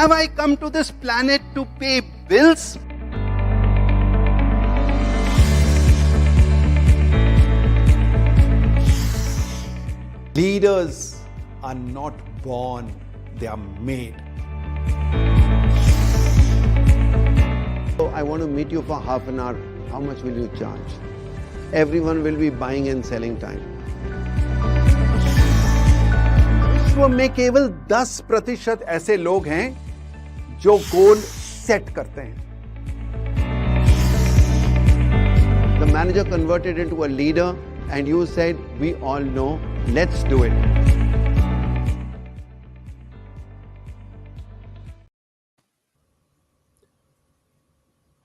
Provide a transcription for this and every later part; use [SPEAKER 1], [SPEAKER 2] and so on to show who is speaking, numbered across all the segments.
[SPEAKER 1] Have I come to this planet to pay bills? Leaders are not born, they are made.
[SPEAKER 2] So I want to meet you for half an hour. How much will you charge? Everyone will be buying and selling time.
[SPEAKER 1] विश्व में केवल 10% ऐसे लोग हैं जो goal set करते हैं.
[SPEAKER 2] The manager converted into a leader and you said, we all know, let's do it.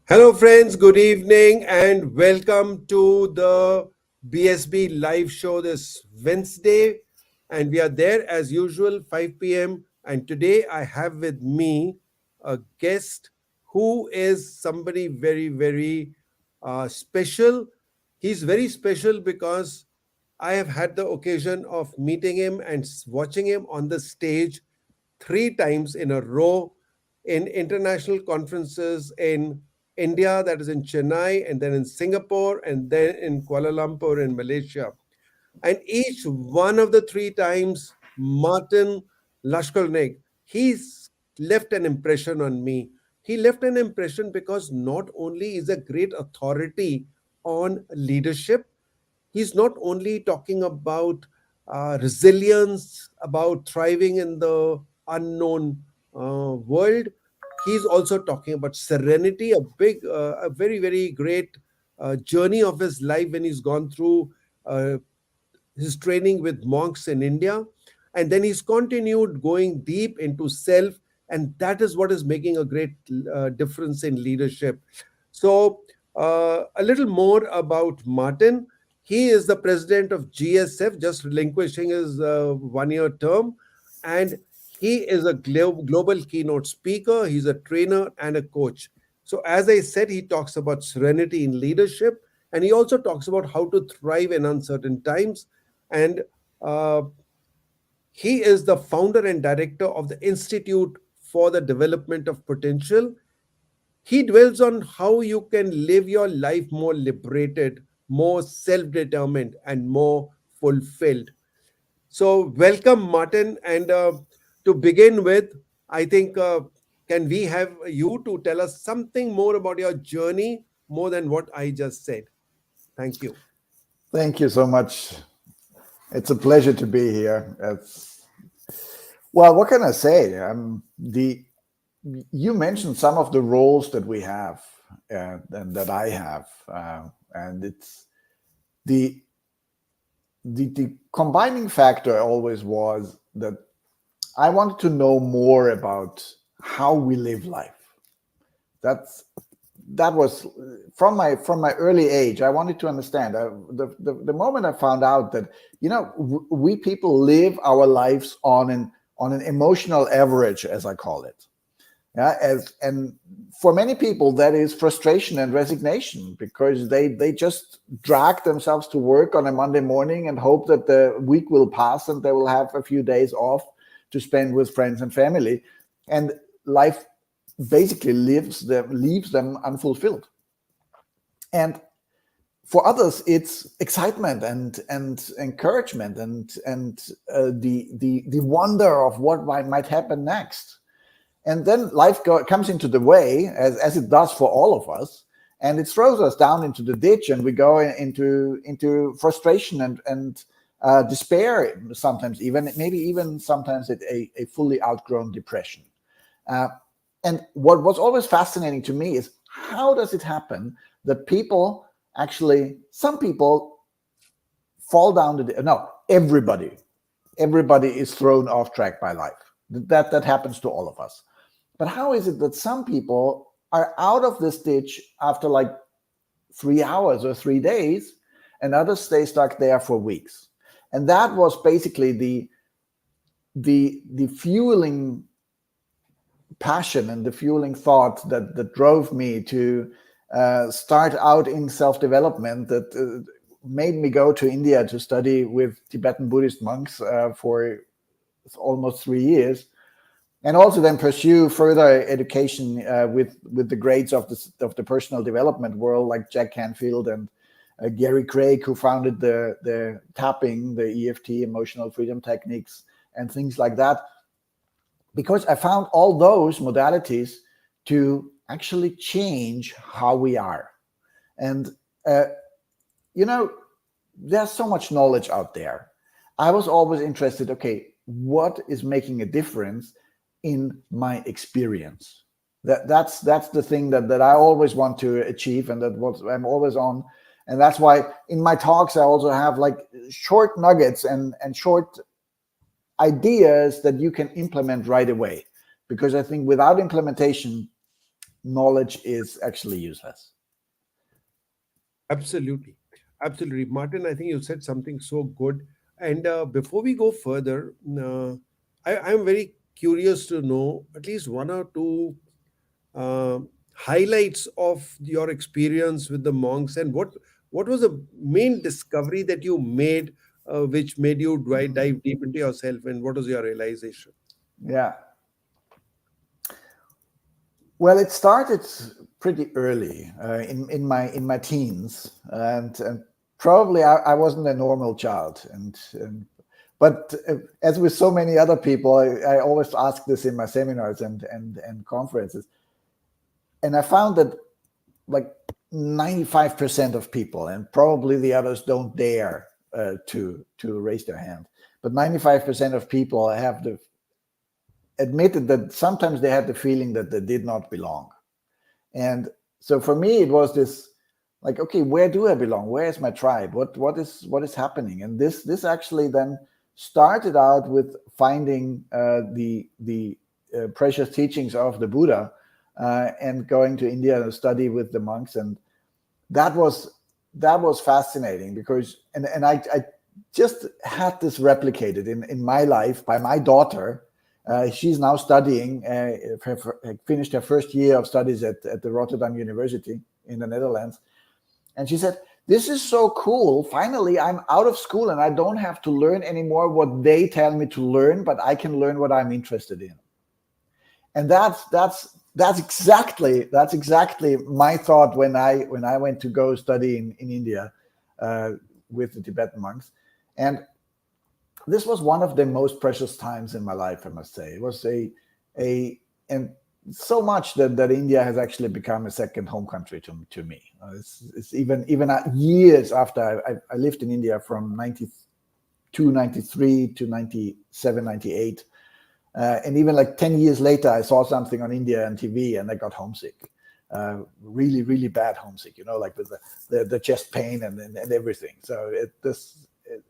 [SPEAKER 3] Hello friends, good evening and welcome to the BSB live show this Wednesday. And we are there as usual, 5 p.m. And today I have with me a guest who is somebody very, very special. He's very special because I have had the occasion of meeting him and watching him on the stage 3 times in a row in international conferences in India, that is in Chennai, and then in Singapore, and then in Kuala Lumpur in Malaysia. And each one of the 3 times, Martin Laschkolnig, he's left an impression on me. He left an impression because not only is a great authority on leadership, he's not only talking about resilience, about thriving in the unknown world, he's also talking about serenity, a very, very great journey of his life when he's gone through his training with monks in India. And then he's continued going deep into self. And that is what is making a great difference in leadership. So a little more about Martin. He is the president of GSF, just relinquishing his 1-year term. And he is a global keynote speaker. He's a trainer and a coach. So as I said, he talks about serenity in leadership. And he also talks about how to thrive in uncertain times. And he is the founder and director of the Institute for the Development of Potential. He dwells on how you can live your life more liberated, more self-determined, and more fulfilled. So welcome, Martin. And to begin with, I think, can we have you to tell us something more about your journey, more than what I just said? Thank you.
[SPEAKER 4] Thank you so much. It's a pleasure to be here. Well, what can I say? You mentioned some of the roles that we have and that I have, and it's the combining factor always was that I wanted to know more about how we live life. That was from my early age. I wanted to understand. The moment I found out that we people live our lives on an emotional average, as I call it. Yeah, and for many people that is frustration and resignation because they just drag themselves to work on a Monday morning and hope that the week will pass and they will have a few days off to spend with friends and family, and life basically leaves them unfulfilled. And for others, it's excitement and encouragement and the wonder of what might happen next. And then life comes into the way, as it does for all of us, and it throws us down into the ditch, and we go into frustration and despair. Sometimes even sometimes a fully outgrown depression. And what was always fascinating to me is how does it happen that some people fall down everybody is thrown off track by life. That happens to all of us. But how is it that some people are out of this ditch after like 3 hours or 3 days, and others stay stuck there for weeks? And that was basically the fueling passion and the fueling thought that drove me to start out in self-development, that made me go to India to study with Tibetan Buddhist monks for almost 3 years. and also then pursue further education with the grades of the personal development world, like Jack Canfield and Gary Craig, who founded the tapping, the EFT, emotional freedom techniques, and things like that. Because I found all those modalities to actually change how we are. And, there's so much knowledge out there. I was always interested, okay, what is making a difference in my experience? That's the thing that I always want to achieve, and that what I'm always on. And that's why in my talks, I also have like short nuggets and short ideas that you can implement right away. Because I think without implementation, knowledge is actually useless.
[SPEAKER 3] Absolutely. Absolutely. Martin, I think you said something so good. And before we go further, I'm very curious to know at least one or two uh, highlights of your experience with the monks, and what was the main discovery that you made, which made you dive deep into yourself, and what was your realization?
[SPEAKER 4] Yeah. Well, it started pretty early in my teens, and probably I wasn't a normal child, but as with so many other people, I always ask this in my seminars and conferences, and I found that like 95% of people, and probably the others don't dare to raise their hand, but 95% of people have admitted that sometimes they had the feeling that they did not belong. And so for me, it was this like, okay, where do I belong? Where is my tribe? What is happening? And this actually then started out with finding the precious teachings of the Buddha and going to India to study with the monks. And that was fascinating because and I just had this replicated in my life by my daughter. She's now studying, finished her first year of studies at the Rotterdam University in the Netherlands. And she said, this is so cool. Finally, I'm out of school and I don't have to learn anymore what they tell me to learn, but I can learn what I'm interested in. And that's exactly my thought when I went to go study in India with the Tibetan monks. And this was one of the most precious times in my life, I must say. It was and so much that India has actually become a second home country to me. It's even years after I lived in India from 92, 93 to 97, 98. And even like 10 years later, I saw something on India on TV and I got homesick. Really, really bad homesick, like with the chest pain and everything. So it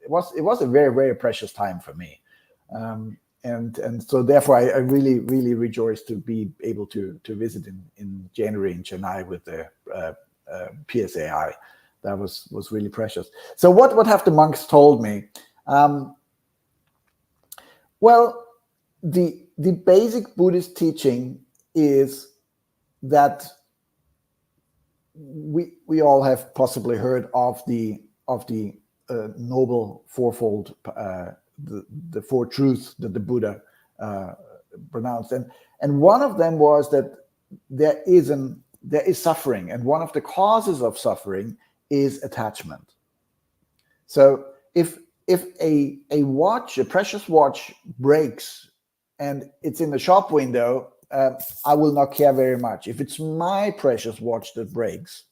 [SPEAKER 4] was a very, very precious time for me. And so therefore I really, really rejoice to be able to visit in January in Chennai with the PSAI. That was really precious. So what have the monks told me? Well, the basic Buddhist teaching is that we all have possibly heard of the noble fourfold, the four truths that the Buddha pronounced, and one of them was that there is suffering, and one of the causes of suffering is attachment. So if a watch, a precious watch, breaks and it's in the shop window, I will not care very much. If it's my precious watch that breaks,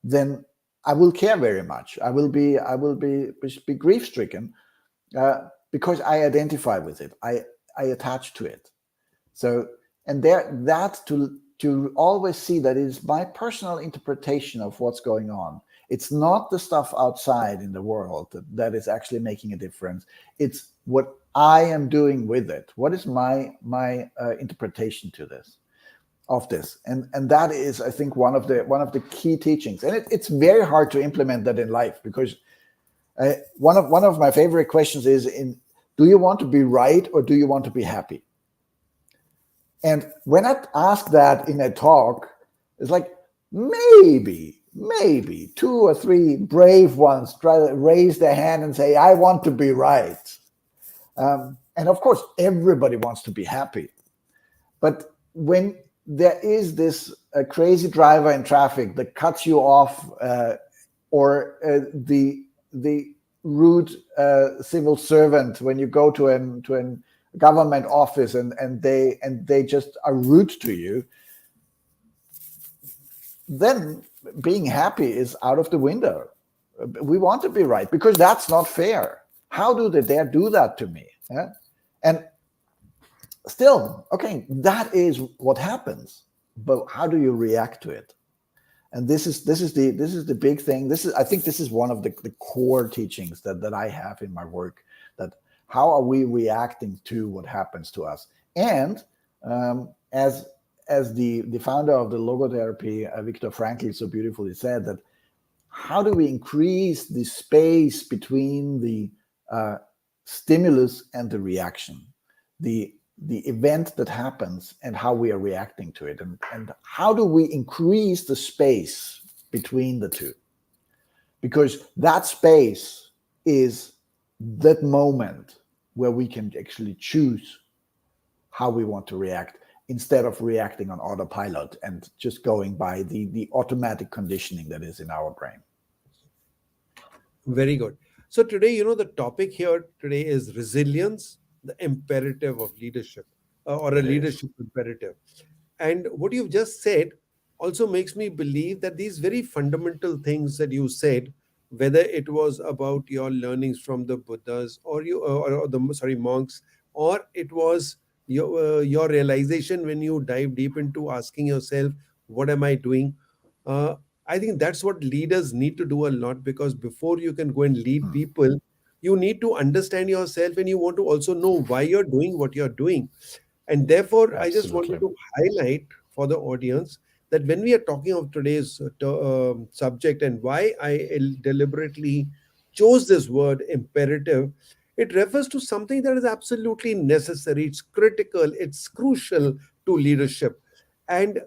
[SPEAKER 4] then I will care very much. I will be grief stricken because I identify with it. I attach to it. So and that to always see that it is my personal interpretation of what's going on. It's not the stuff outside in the world that is actually making a difference. It's what I am doing with it. What is my interpretation to this? Of this, and that is, I think, one of the key teachings, and it's very hard to implement that in life because one of my favorite questions is: do you want to be right or do you want to be happy? And when I ask that in a talk, it's like maybe 2 or 3 brave ones try to raise their hand and say, "I want to be right," and And of course, everybody wants to be happy. But when there is this crazy driver in traffic that cuts you off, or the rude civil servant when you go to an government office and they just are rude to you, then being happy is out of the window. We want to be right because that's not fair. How do they dare do that to me? Yeah? And still, okay, that is what happens. But how do you react to it? And this is the big thing. I think this is one of the core teachings that I have in my work. That how are we reacting to what happens to us? And as the founder of the logotherapy, Viktor Frankl, so beautifully said, that how do we increase the space between the stimulus and the reaction, the event that happens and how we are reacting to it, and how do we increase the space between the two? Because that space is that moment where we can actually choose how we want to react, instead of reacting on autopilot and just going by the automatic conditioning that is in our brain.
[SPEAKER 3] Very good. So today, the topic here today is resilience, the imperative of leadership, or a leadership imperative. And what you've just said also makes me believe that these very fundamental things that you said, whether it was about your learnings from the Buddhas or the monks, or it was your realization when you dive deep into asking yourself, what am I doing? I think that's what leaders need to do a lot, because before you can go and lead people, you need to understand yourself, and you want to also know why you're doing what you're doing. And therefore, I just wanted to highlight for the audience that when we are talking of today's subject, and why I deliberately chose this word imperative, it refers to something that is absolutely necessary. It's critical, it's crucial to leadership. And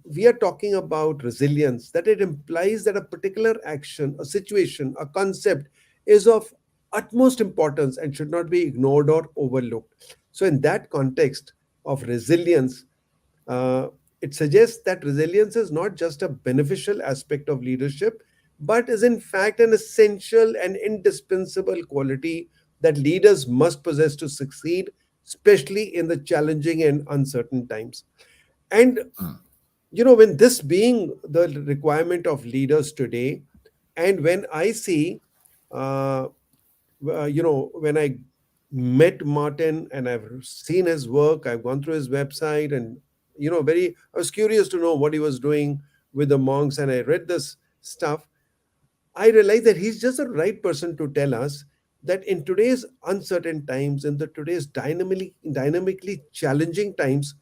[SPEAKER 3] we are talking about resilience, that it implies that a particular action, a situation, a concept is of utmost importance and should not be ignored or overlooked. So, in that context of resilience, it suggests that resilience is not just a beneficial aspect of leadership, but is in fact an essential and indispensable quality that leaders must possess to succeed, especially in the challenging and uncertain times. And when this being the requirement of leaders today, and when I see, when I met Martin and I've seen his work, I've gone through his website, and I was curious to know what he was doing with the monks, and I read this stuff. I realized that he's just the right person to tell us that in today's uncertain times, in the today's dynamically challenging times,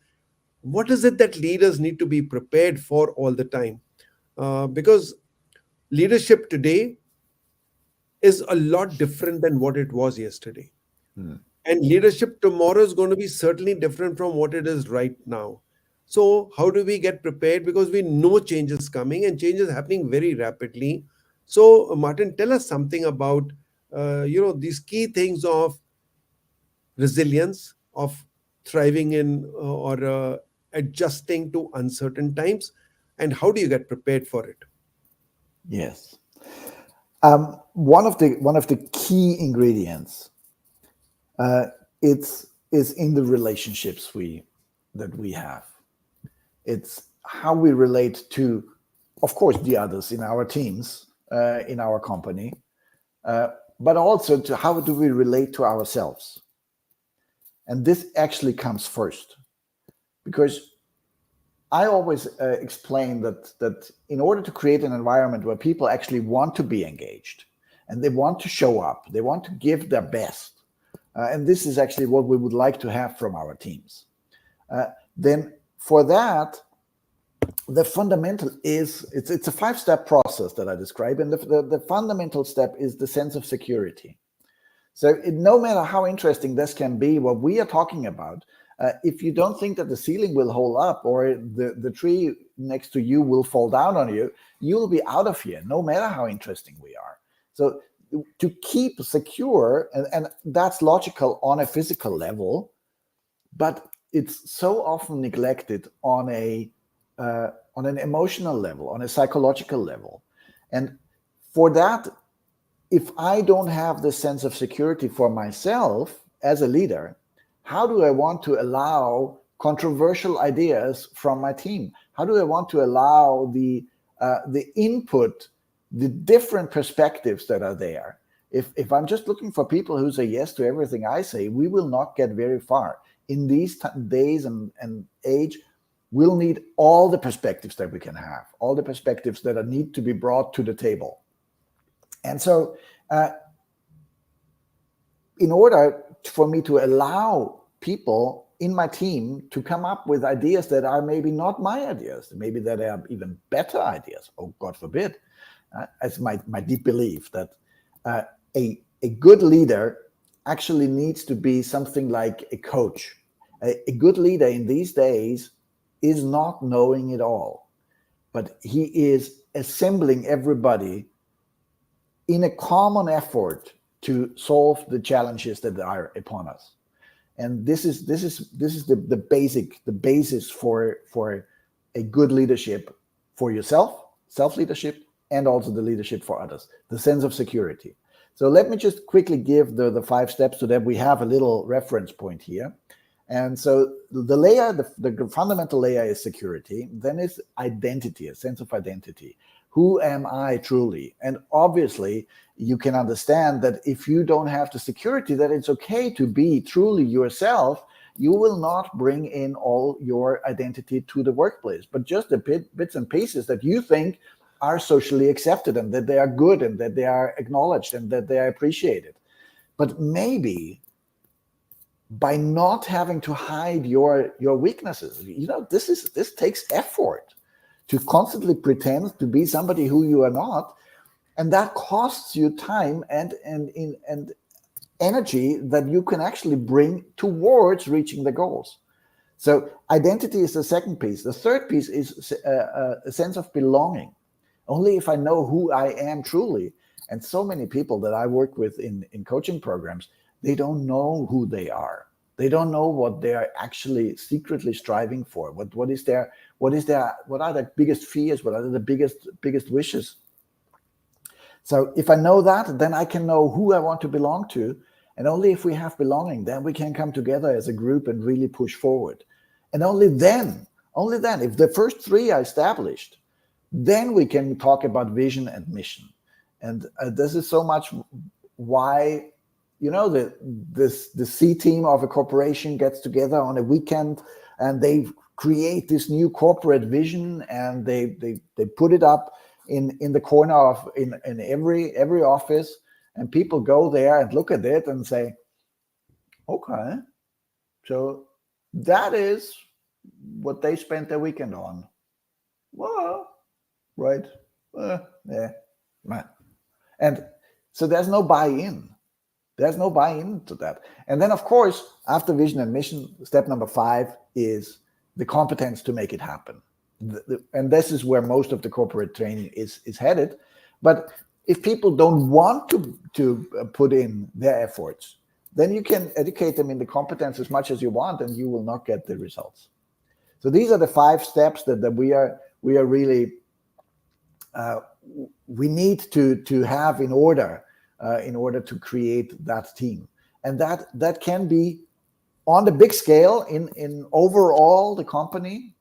[SPEAKER 3] what is it that leaders need to be prepared for all the time? Because leadership today is a lot different than what it was yesterday. And leadership tomorrow is going to be certainly different from what it is right now. So how do we get prepared? Because we know change is coming, and change is happening very rapidly. So Martin, tell us something about these key things of resilience, of thriving in or adjusting to uncertain times, and how do you get prepared for it?
[SPEAKER 4] Yes. One of the key ingredients is in the relationships that we have. It's how we relate to, of course, the others in our teams, in our company, but also to how do we relate to ourselves. And this actually comes first, because I always explain that in order to create an environment where people actually want to be engaged and they want to show up, they want to give their best, and this is actually what we would like to have from our teams, then for that, the fundamental is, it's a 5-step process that I describe, and the fundamental step is the sense of security. So no matter how interesting this can be, what we are talking about, if you don't think that the ceiling will hold up or the tree next to you will fall down on you, you'll be out of here, no matter how interesting we are. So to keep secure, and that's logical on a physical level, but it's so often neglected on an emotional level, on a psychological level. And for that, if I don't have the sense of security for myself as a leader, how do I want to allow controversial ideas from my team? How do I want to allow the input, the different perspectives that are there? If I'm just looking for people who say yes to everything I say, we will not get very far. In these days and age, we'll need all the perspectives that we can have, all the perspectives that need to be brought to the table. And so in order for me to allow people in my team to come up with ideas that are maybe not my ideas, maybe that are even better ideas, oh, God forbid, it's my deep belief that a good leader actually needs to be something like a coach. A good leader in these days is not knowing it all, but he is assembling everybody in a common effort to solve the challenges that are upon us. And this is the basis for a good leadership for yourself, self-leadership, and also the leadership for others, the sense of security. So let me just quickly give the 5 steps so that we have a little reference point here. And so the layer, the fundamental layer is security. Then is identity, a sense of identity. Who am I truly? And obviously, you can understand that if you don't have the security, that it's okay to be truly yourself, you will not bring in all your identity to the workplace, but just the bits and pieces that you think are socially accepted and that they are good and that they are acknowledged and that they are appreciated. But maybe by not having to hide your weaknesses, this takes effort to constantly pretend to be somebody who you are not, and that costs you time and energy that you can actually bring towards reaching the goals. So identity is the second piece. The third piece is a sense of belonging. Only if I know who I am truly, and so many people that I work with in coaching programs, they don't know who they are. They don't know what they are actually secretly striving for. What are their biggest fears? What are the biggest wishes? So if I know that, then I can know who I want to belong to. And only if we have belonging, then we can come together as a group and really push forward. And only then, if the first 3 are established, then we can talk about vision and mission. And this is so much why, the C team of a corporation gets together on a weekend and they create this new corporate vision and they put it up in the corner of in every office, and people go there and look at it and say, okay, so that is what they spent their weekend on. Well, right. Yeah. And so there's no buy-in. There's no buy-in to that. And then, of course, after vision and mission, step number 5 is the competence to make it happen. And this is where most of the corporate training is headed. But if people don't want to put in their efforts, then you can educate them in the competence as much as you want, and you will not get the results. So these are the 5 steps that we are really we need to have in order to create that team. And that can be on the big scale in overall the company,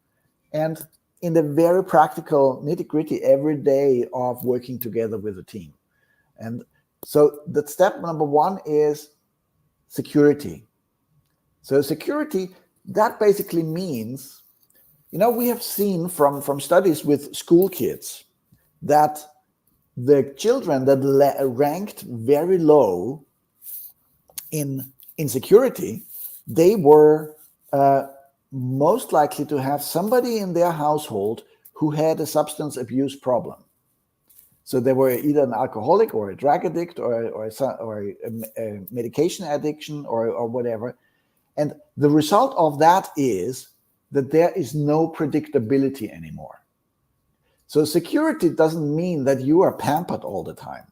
[SPEAKER 4] and in the very practical nitty-gritty every day of working together with a team. And so the step number 1 is security. So security, that basically means, we have seen from studies with school kids that the children that ranked very low in security, they were most likely to have somebody in their household who had a substance abuse problem. So they were either an alcoholic or a drug addict or a medication addiction or whatever. And the result of that is that there is no predictability anymore. So security doesn't mean that you are pampered all the time.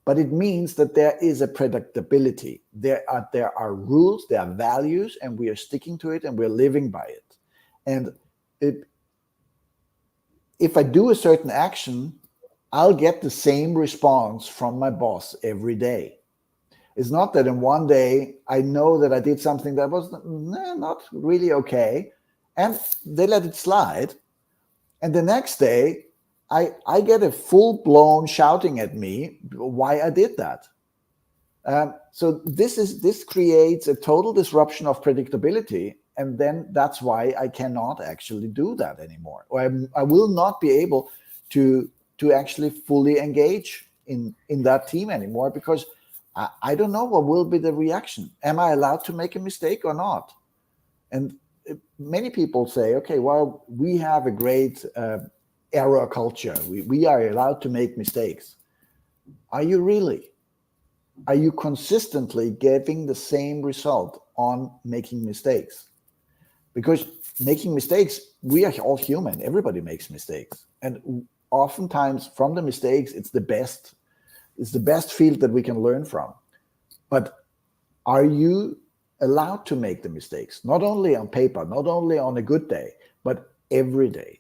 [SPEAKER 4] but it means that there is a predictability. There are rules, there are values, and we are sticking to it, and we're living by it. And if I do a certain action, I'll get the same response from my boss every day. It's not that in one day I know that I did something that was not really okay, and they let it slide. And the next day, I get a full-blown shouting at me why I did that. So this creates a total disruption of predictability, and then that's why I cannot actually do that anymore. Or I will not be able to actually fully engage in that team anymore, because I don't know what will be the reaction. Am I allowed to make a mistake or not? And many people say, okay, well, we have a great error culture. We are allowed to make mistakes. Are you really? Are you consistently getting the same result on making mistakes? Because making mistakes, we are all human. Everybody makes mistakes. And oftentimes from the mistakes, it's the best field that we can learn from. But are you allowed to make the mistakes? Not only on paper, not only on a good day, but every day.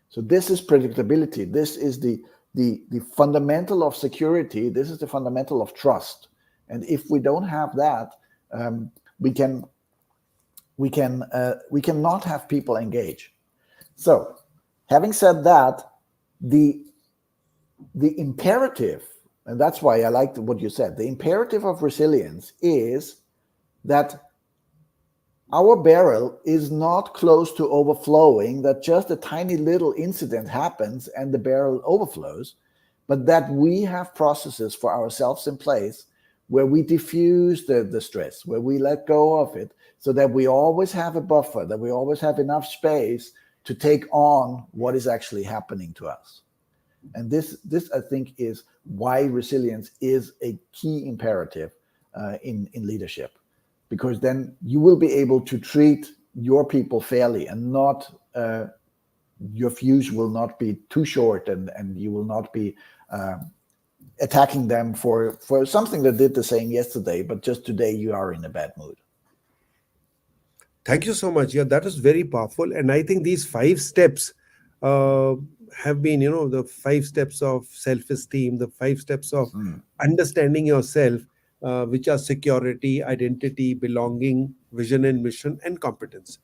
[SPEAKER 4] So this is predictability. This is the fundamental of security. This is the fundamental of trust. And if we don't have that, we cannot have people engage. So, having said that, the imperative, and that's why I liked what you said, the imperative of resilience is that our barrel is not close to overflowing, that just a tiny little incident happens and the barrel overflows, but that we have processes for ourselves in place where we diffuse the stress, where we let go of it, so that we always have a buffer, that we always have enough space to take on what is actually happening to us. And this I think, is why resilience is a key imperative in leadership. Because then you will be able to treat your people fairly, and not your fuse will not be too short, and you will not be attacking them for something that did the same yesterday, but just today you are in a bad mood.
[SPEAKER 3] Thank you so much. Yeah, that was very powerful. And I think these 5 steps have been, the 5 steps of self-esteem, the 5 steps of understanding yourself, which are security, identity, belonging, vision and mission, and competence.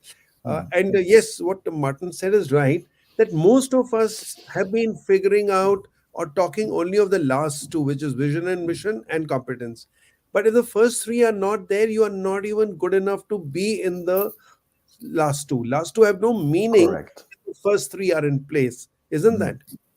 [SPEAKER 3] And yes, what Martin said is right, that most of us have been figuring out or talking only of the last 2, which is vision and mission and competence. But if the first 3 are not there, you are not even good enough to be in the last 2. Last 2 have no meaning.
[SPEAKER 4] Correct.
[SPEAKER 3] The first 3 are in place, isn't that?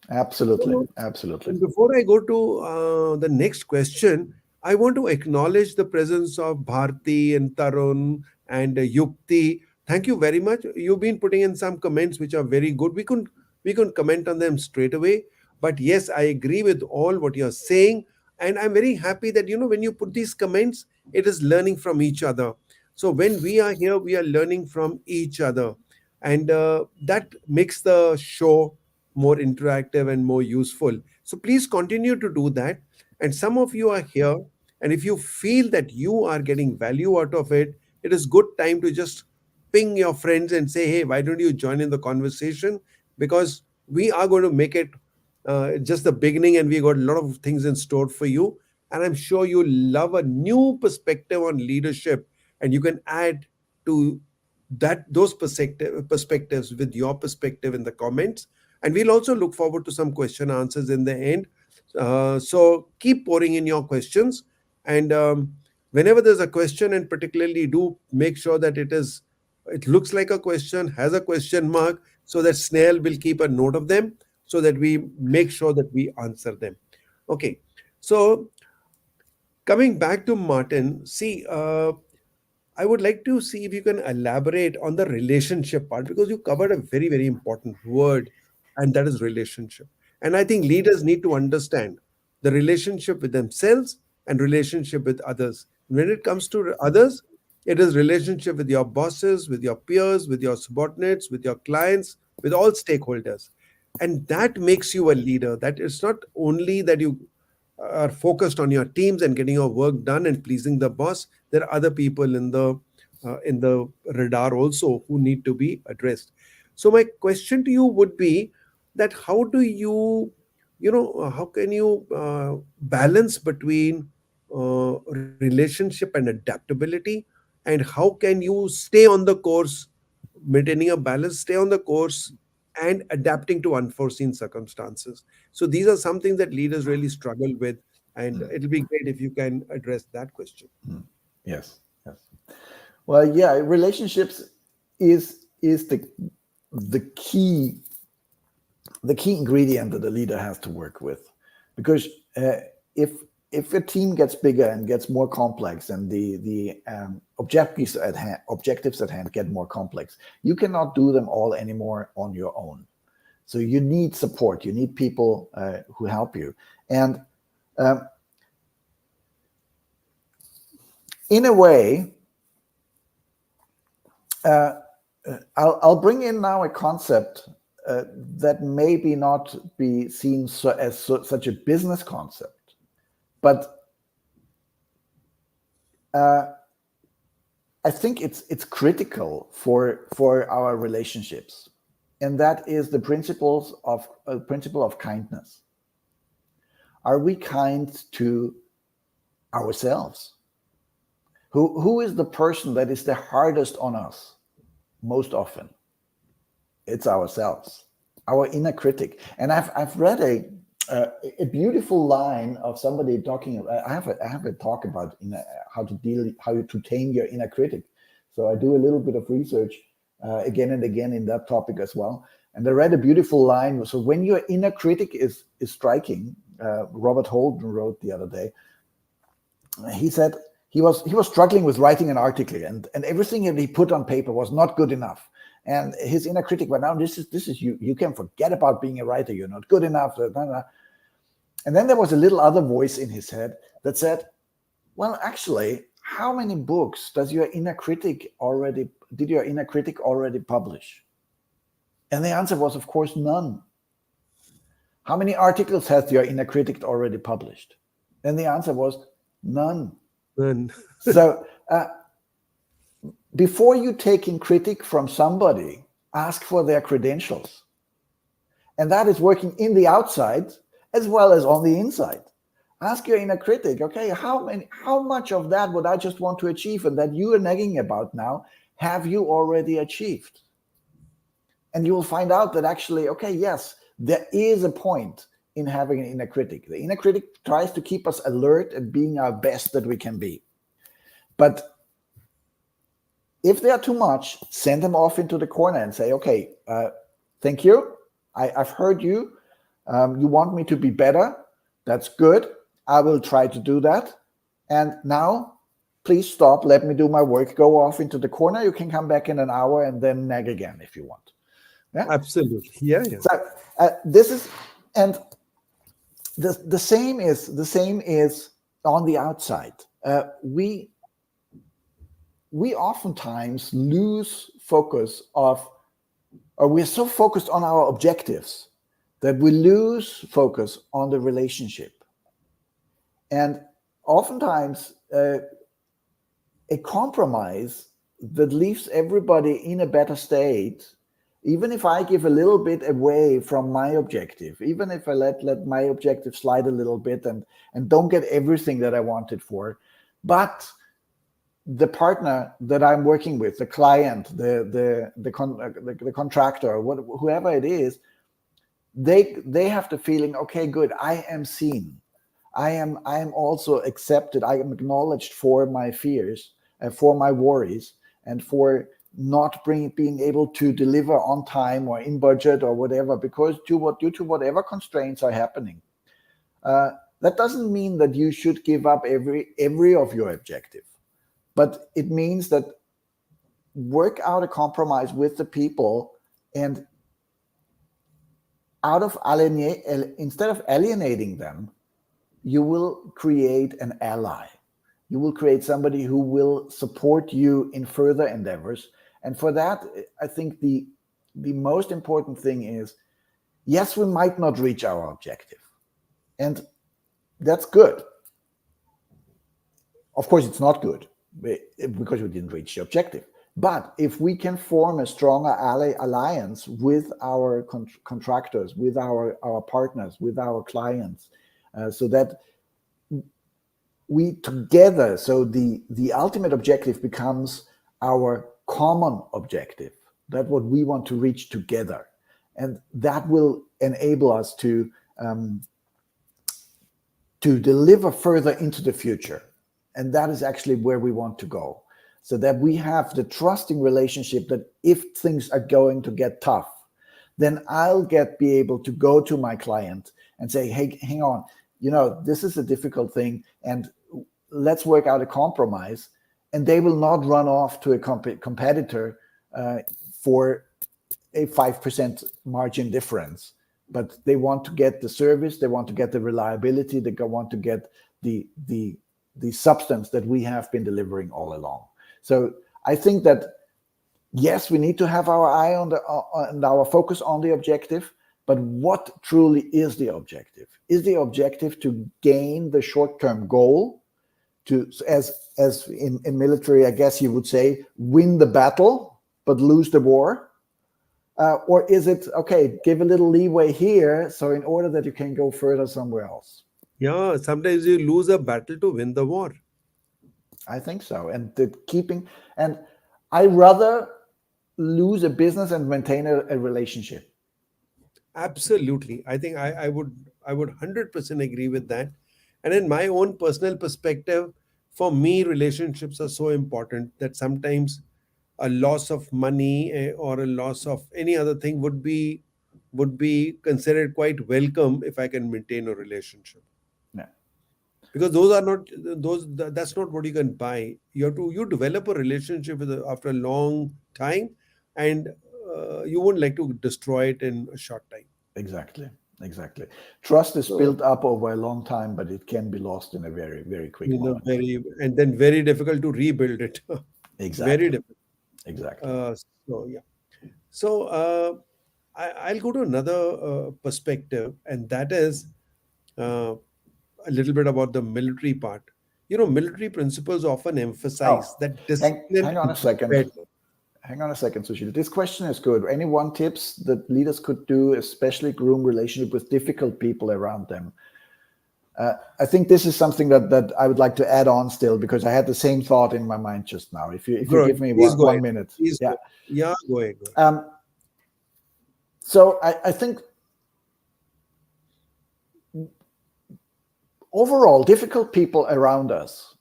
[SPEAKER 4] Absolutely.
[SPEAKER 3] So,
[SPEAKER 4] Absolutely.
[SPEAKER 3] before I go to the next question, I want to acknowledge the presence of Bharti and Tarun and Yukti. Thank you very much. You've been putting in some comments which are very good. We couldn't comment on them straight away. But yes, I agree with all what you're saying. And I'm very happy that, when you put these comments, it is learning from each other. So when we are here, we are learning from each other. And that makes the show more interactive and more useful. So please continue to do that. And some of you are here, and if you feel that you are getting value out of it, it is good time to just ping your friends and say, hey, why don't you join in the conversation? Because we are going to make it just the beginning, and we got a lot of things in store for you. And I'm sure you love a new perspective on leadership, and you can add to those perspectives with your perspective in the comments. And we'll also look forward to some question answers in the end. So keep pouring in your questions. And whenever there's a question, and particularly do make sure that it looks like a question, has a question mark, so that Snail will keep a note of them, so that we make sure that we answer them. Okay. So coming back to Martin, see, I would like to see if you can elaborate on the relationship part, because you covered a very, very important word, and that is relationship. And I think leaders need to understand the relationship with themselves and relationship with others. When it comes to others, it is relationship with your bosses, with your peers, with your subordinates, with your clients, with all stakeholders. And that makes you a leader. That it's not only that you are focused on your teams and getting your work done and pleasing the boss, there are other people in the radar also who need to be addressed. So my question to you would be that how do you, how can you balance between relationship and adaptability, and how can you stay on the course, maintaining a balance, stay on the course, and adapting to unforeseen circumstances? So these are some things that leaders really struggle with, and it'll be great if you can address that question.
[SPEAKER 4] Yes, yes. Well, yeah, relationships is the key ingredient that a leader has to work with, because if a team gets bigger and gets more complex, and the objectives at hand get more complex, you cannot do them all anymore on your own. So you need support. You need people who help you. And in a way, I'll bring in now a concept that maybe not be seen as such a business concept, but I think it's critical for our relationships, and that is the principle of kindness. Are we kind to ourselves? Who is the person that is the hardest on us most often? It's ourselves, our inner critic. And I've read a beautiful line of somebody talking. I have a talk about how to tame your inner critic. So I do a little bit of research again and again in that topic as well. And I read a beautiful line. So when your inner critic is striking, Robert Holden wrote the other day. He said he was struggling with writing an article, and everything that he put on paper was not good enough. And his inner critic went, "Now this is you. You can forget about being a writer. You're not good enough." And then there was a little other voice in his head that said, "Well, actually, how many books did your inner critic already publish?" And the answer was, of course, none. How many articles has your inner critic already published? And the answer was none.
[SPEAKER 3] None.
[SPEAKER 4] So before you taking critique from somebody, ask for their credentials. And that is working in the outside as well as on the inside. Ask your inner critic, okay, how much of that would I just want to achieve and that you are nagging about now, have you already achieved? And you will find out that actually, okay, yes, there is a point in having an inner critic. The inner critic tries to keep us alert and being our best that we can be. But if they are too much, send them off into the corner and say, okay, thank you. I've heard you. You want me to be better. That's good. I will try to do that. And now, please stop. Let me do my work. Go off into the corner. You can come back in an hour and then nag again if you want. Yeah?
[SPEAKER 3] Absolutely. Yeah.
[SPEAKER 4] So this is, and the same is on the outside. We oftentimes lose focus of, or we're so focused on our objectives that we lose focus on the relationship. And oftentimes a compromise that leaves everybody in a better state, even if I give a little bit away from my objective, even if I let my objective slide a little bit and don't get everything that I wanted for, but the partner that I'm working with, the client, the contractor, whoever it is, they have the feeling, okay, good, I am seen. I am also accepted. I am acknowledged for my fears, for my worries, and for not being able to deliver on time or in budget or whatever, because due to whatever constraints are happening. That doesn't mean that you should give up every of your objective, but it means that work out a compromise with the people, and instead of alienating them, you will create an ally. You will create somebody who will support you in further endeavors. And for that, I think the most important thing is, yes, we might not reach our objective. And that's good. Of course, it's not good because we didn't reach the objective. But if we can form a stronger alliance with our contractors, with our partners, with our clients, so that we together, so the ultimate objective becomes our common objective. That's what we want to reach together. And that will enable us to deliver further into the future. And that is actually where we want to go. So that we have the trusting relationship that if things are going to get tough, then I'll be able to go to my client and say, hey, hang on, this is a difficult thing, and let's work out a compromise. And they will not run off to a competitor for a 5% margin difference. But they want to get the service, they want to get the reliability, they want to get the substance that we have been delivering all along. So I think that, yes, we need to have our eye on our focus on the objective, but what truly is the objective? Is the objective to gain the short-term goal, to, as in military, I guess you would say, win the battle, but lose the war? Or is it, okay, give a little leeway here, so in order that you can go further somewhere else?
[SPEAKER 3] Yeah, sometimes you lose a battle to win the war.
[SPEAKER 4] I think so. And I rather lose a business and maintain a relationship.
[SPEAKER 3] Absolutely. I think I would 100% agree with that. And in my own personal perspective, for me, relationships are so important that sometimes a loss of money or a loss of any other thing would be considered quite welcome if I can maintain a relationship.
[SPEAKER 4] Yeah.
[SPEAKER 3] Because that's not what you can buy. You develop a relationship after a long time, and you wouldn't like to destroy it in a short time.
[SPEAKER 4] Exactly. Trust is built up over a long time, but it can be lost in a very, very quick moment.
[SPEAKER 3] And then very difficult to rebuild it.
[SPEAKER 4] Exactly.
[SPEAKER 3] Very difficult.
[SPEAKER 4] Exactly.
[SPEAKER 3] So I'll go to another perspective, and that is a little bit about the military part. Military principles often emphasize that discipline.
[SPEAKER 4] Hang on a second. Hang on a second, Sushil. This question is good. Any one tips that leaders could do, especially groom relationship with difficult people around them? I think this is something that I would like to add on still, because I had the same thought in my mind just now. If you give me one minute.
[SPEAKER 3] Go ahead.
[SPEAKER 4] So I think overall, difficult people around us,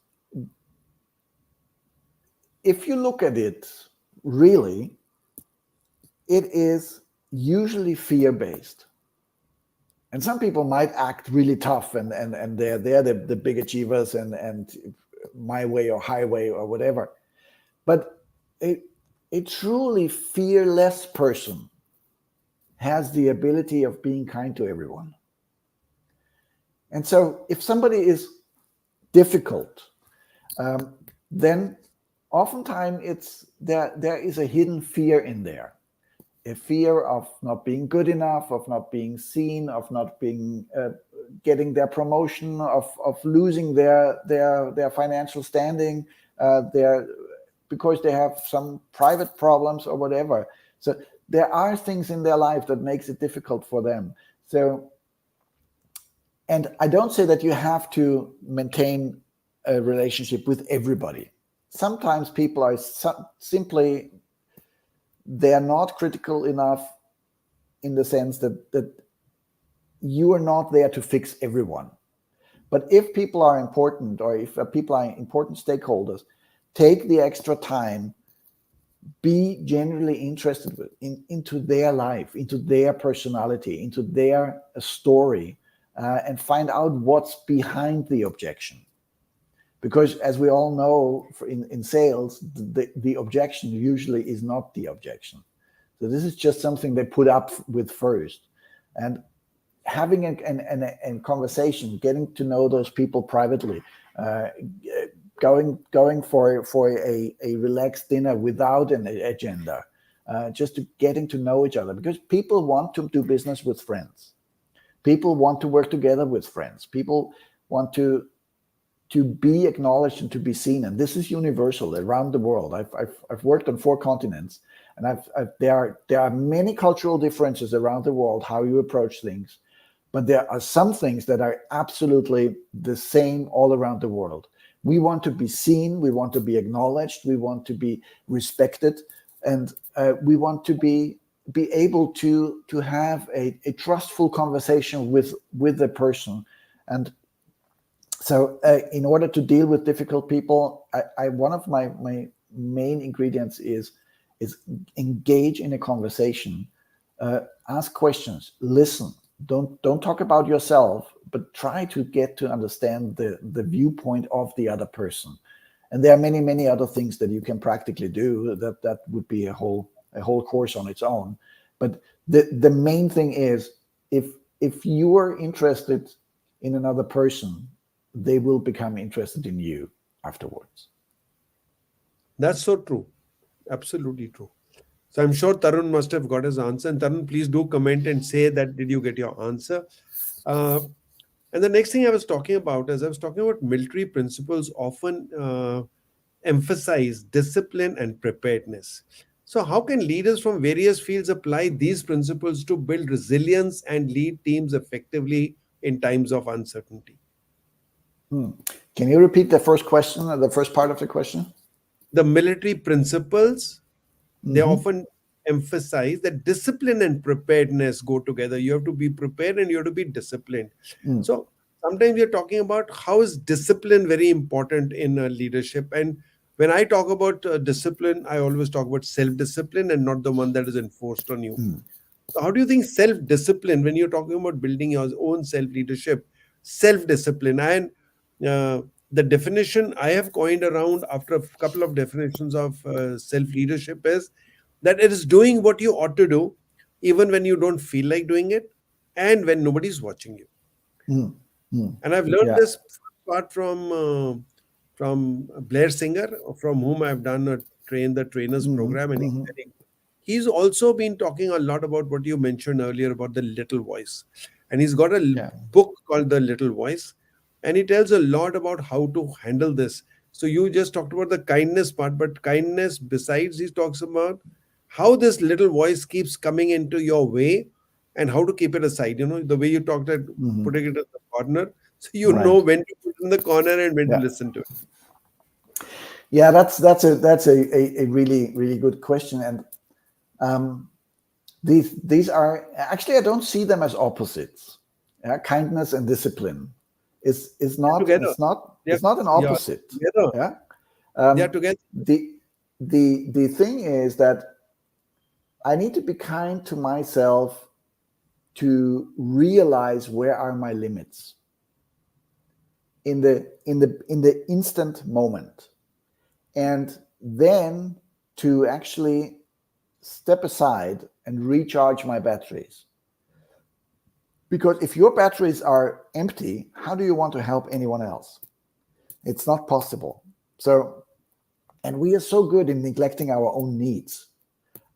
[SPEAKER 4] if you look at it, really, it is usually fear-based. And some people might act really tough and they're the big achievers and my way or highway or whatever. But a truly fearless person has the ability of being kind to everyone. And so if somebody is difficult, then oftentimes there is a hidden fear in there. A fear of not being good enough, of not being seen, of not being getting their promotion, of losing their financial standing, because they have some private problems or whatever. So there are things in their life that makes it difficult for them. So, and I don't say that you have to maintain a relationship with everybody. Sometimes people are simply, they're not critical enough in the sense that you are not there to fix everyone. But if people are important, or if people are important stakeholders, take the extra time, be genuinely interested into their life, into their personality, into their story, and find out what's behind the objection. Because as we all know, in sales, the objection usually is not the objection. So this is just something they put up with first. And having a conversation, getting to know those people privately, going for a relaxed dinner without an agenda, just getting to know each other. Because people want to do business with friends. People want to work together with friends. People want to be acknowledged and to be seen. And this is universal around the world. I've worked on 4 continents, and there are many cultural differences around the world how you approach things, but there are some things that are absolutely the same all around the world. We want to be seen, we want to be acknowledged, we want to be respected, and we want to be able to have a trustful conversation with the person. And so in order to deal with difficult people, one of my main ingredients is engage in a conversation, ask questions, listen. Don't talk about yourself, but try to get to understand the viewpoint of the other person. And there are many other things that you can practically do. That would be a whole course on its own. But the main thing is, if you are interested in another person, they will become interested in you afterwards.
[SPEAKER 3] That's so true. Absolutely true. So I'm sure Tarun must have got his answer. And Tarun, please do comment and say that did you get your answer? And the next thing I was talking about military principles often emphasize discipline and preparedness. So how can leaders from various fields apply these principles to build resilience and lead teams effectively in times of uncertainty?
[SPEAKER 4] Can you repeat the first question, or the first part of the question?
[SPEAKER 3] The military principles, they often emphasize that discipline and preparedness go together. You have to be prepared and you have to be disciplined. So sometimes we're talking about how is discipline very important in leadership. And when I talk about discipline, I always talk about self-discipline and not the one that is enforced on you. So how do you think self-discipline, when you're talking about building your own self-leadership, self-discipline, and the definition I have coined around after a couple of definitions of self-leadership is that it is doing what you ought to do, even when you don't feel like doing it, and when nobody's watching you. And I've learned this part from Blair Singer, from whom I've done the trainers program, and he's also been talking a lot about what you mentioned earlier about the little voice, and he's got a book called The Little Voice, and he tells a lot about how to handle this. So you just talked about the kindness part, but kindness, besides, he talks about how this little voice keeps coming into your way and how to keep it aside. You know, the way you talked at putting it in the corner, so you know when to put it in the corner and when to listen to it.
[SPEAKER 4] Yeah, that's a really good question. And these are actually, I don't see them as opposites. Kindness and discipline is not an opposite.
[SPEAKER 3] They're together.
[SPEAKER 4] The thing is that I need to be kind to myself to realize where are my limits in the instant moment, and then to actually step aside and recharge my batteries. Because if your batteries are empty, how do you want to help anyone else? It's not possible. So, and we are so good in neglecting our own needs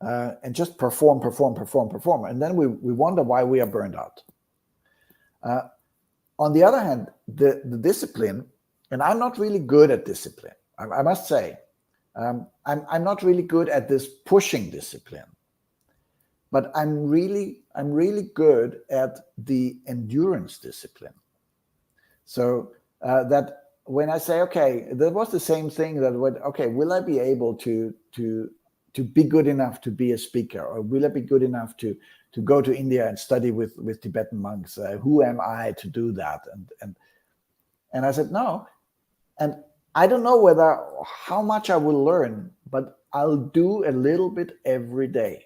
[SPEAKER 4] and just perform. And then we wonder why we are burned out. On the other hand, the discipline, and I'm not really good at discipline, I must say. I'm not really good at this pushing discipline. But I'm really good at the endurance discipline. So that when I say, okay, that was the same thing that would, okay, will I be able to be good enough to be a speaker, or will I be good enough to go to India and study with Tibetan monks? Who am I to do that? And I said no, and I don't know how much I will learn, but I'll do a little bit every day.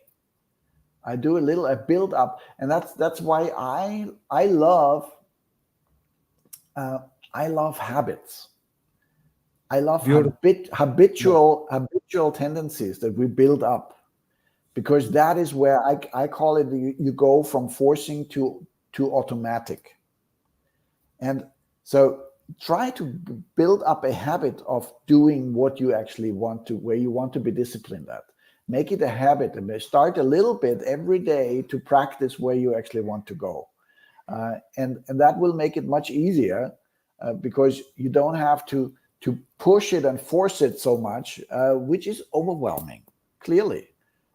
[SPEAKER 4] I build up, and that's why I love habits. I love habitual tendencies that we build up, because that is where I call it, you go from forcing to automatic. And so try to build up a habit of doing what you actually want to, where you want to be disciplined at. Make it a habit, and start a little bit every day to practice where you actually want to go. And that will make it much easier because you don't have to push it and force it so much, which is overwhelming, clearly.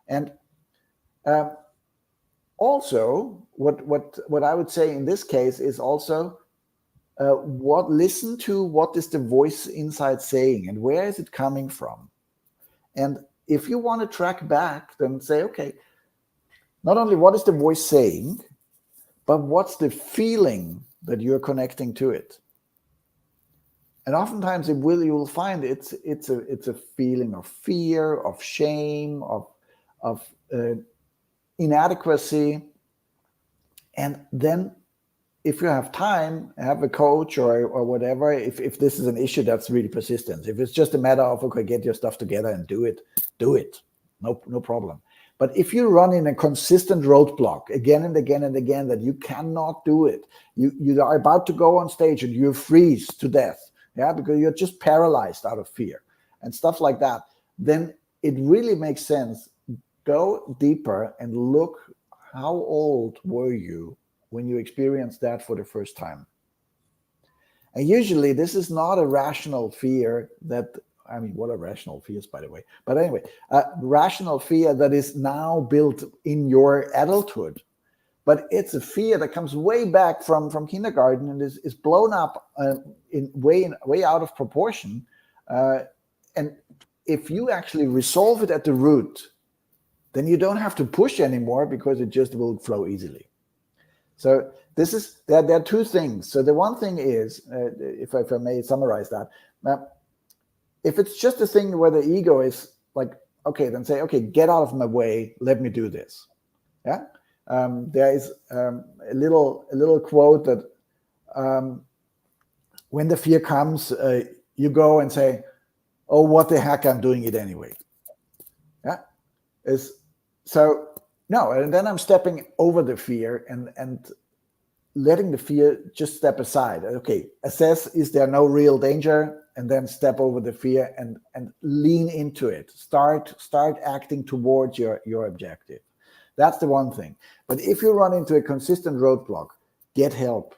[SPEAKER 4] And also, what I would say in this case is also listen to what is the voice inside saying and where is it coming from. And if you want to track back, then say, okay, not only what is the voice saying, but what's the feeling that you're connecting to it. And oftentimes you will find it's a feeling of fear, of shame, of inadequacy. And then if you have time, have a coach or whatever, if this is an issue that's really persistent. If it's just a matter of, okay, get your stuff together and do it. No problem. But if you run in a consistent roadblock again and again and again that you cannot do it, you are about to go on stage and you freeze to death, because you're just paralyzed out of fear and stuff like that, then it really makes sense. Go deeper and look, how old were you when you experienced that for the first time? And usually this is not a rational fear what are rational fears, by the way? But anyway, rational fear that is now built in your adulthood. But it's a fear that comes way back from kindergarten and is blown up in way out of proportion. And if you actually resolve it at the root, then you don't have to push anymore because it just will flow easily. So there are two things. So the one thing is, if I may summarize that, if it's just a thing where the ego is like, okay, then say, okay, get out of my way, let me do this. There is a little quote that when the fear comes, you go and say, oh, what the heck, I'm doing it anyway. And then I'm stepping over the fear and letting the fear just step aside. Okay, assess, is there no real danger? And then step over the fear and lean into it. Start acting towards your objective. That's the one thing. But if you run into a consistent roadblock, get help.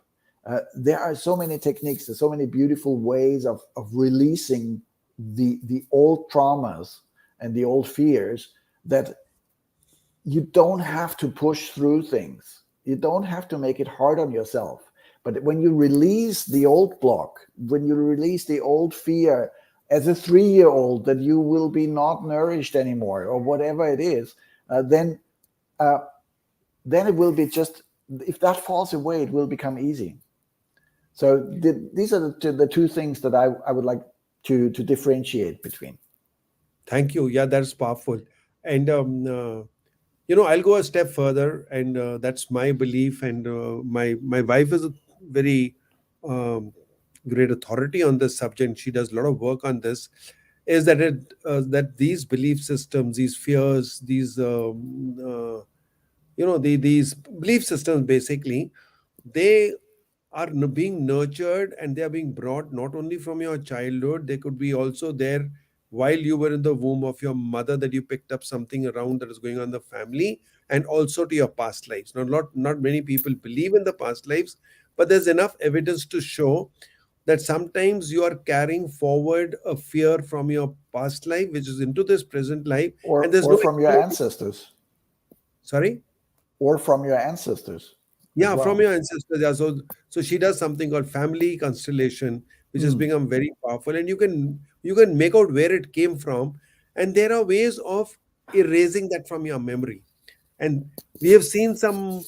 [SPEAKER 4] There are so many techniques, there's so many beautiful ways of releasing the old traumas and the old fears that you don't have to push through things. You don't have to make it hard on yourself. But when you release the old block, when you release the old fear as a 3-year-old that you will be not nourished anymore or whatever it is, then it will be just, if that falls away, it will become easy. So these are the two things that I would like to differentiate between.
[SPEAKER 3] Thank you. Yeah, that's powerful. And I'll go a step further, and that's my belief. And my wife is a very great authority on this subject. She does a lot of work on this. Is that that these belief systems, these fears, these these belief systems, basically, they are being nurtured and they are being brought not only from your childhood. They could be also there while you were in the womb of your mother, that you picked up something around that is going on in the family, and also to your past lives. Now, not many people believe in the past lives, but there's enough evidence to show that sometimes you are carrying forward a fear from your past life, which is into this present life.
[SPEAKER 4] And there's from your ancestors.
[SPEAKER 3] Sorry?
[SPEAKER 4] Or from your ancestors.
[SPEAKER 3] Yeah, from your ancestors. Yeah. So she does something called family constellation, which has become very powerful, and you can make out where it came from, and there are ways of erasing that from your memory. And we have seen some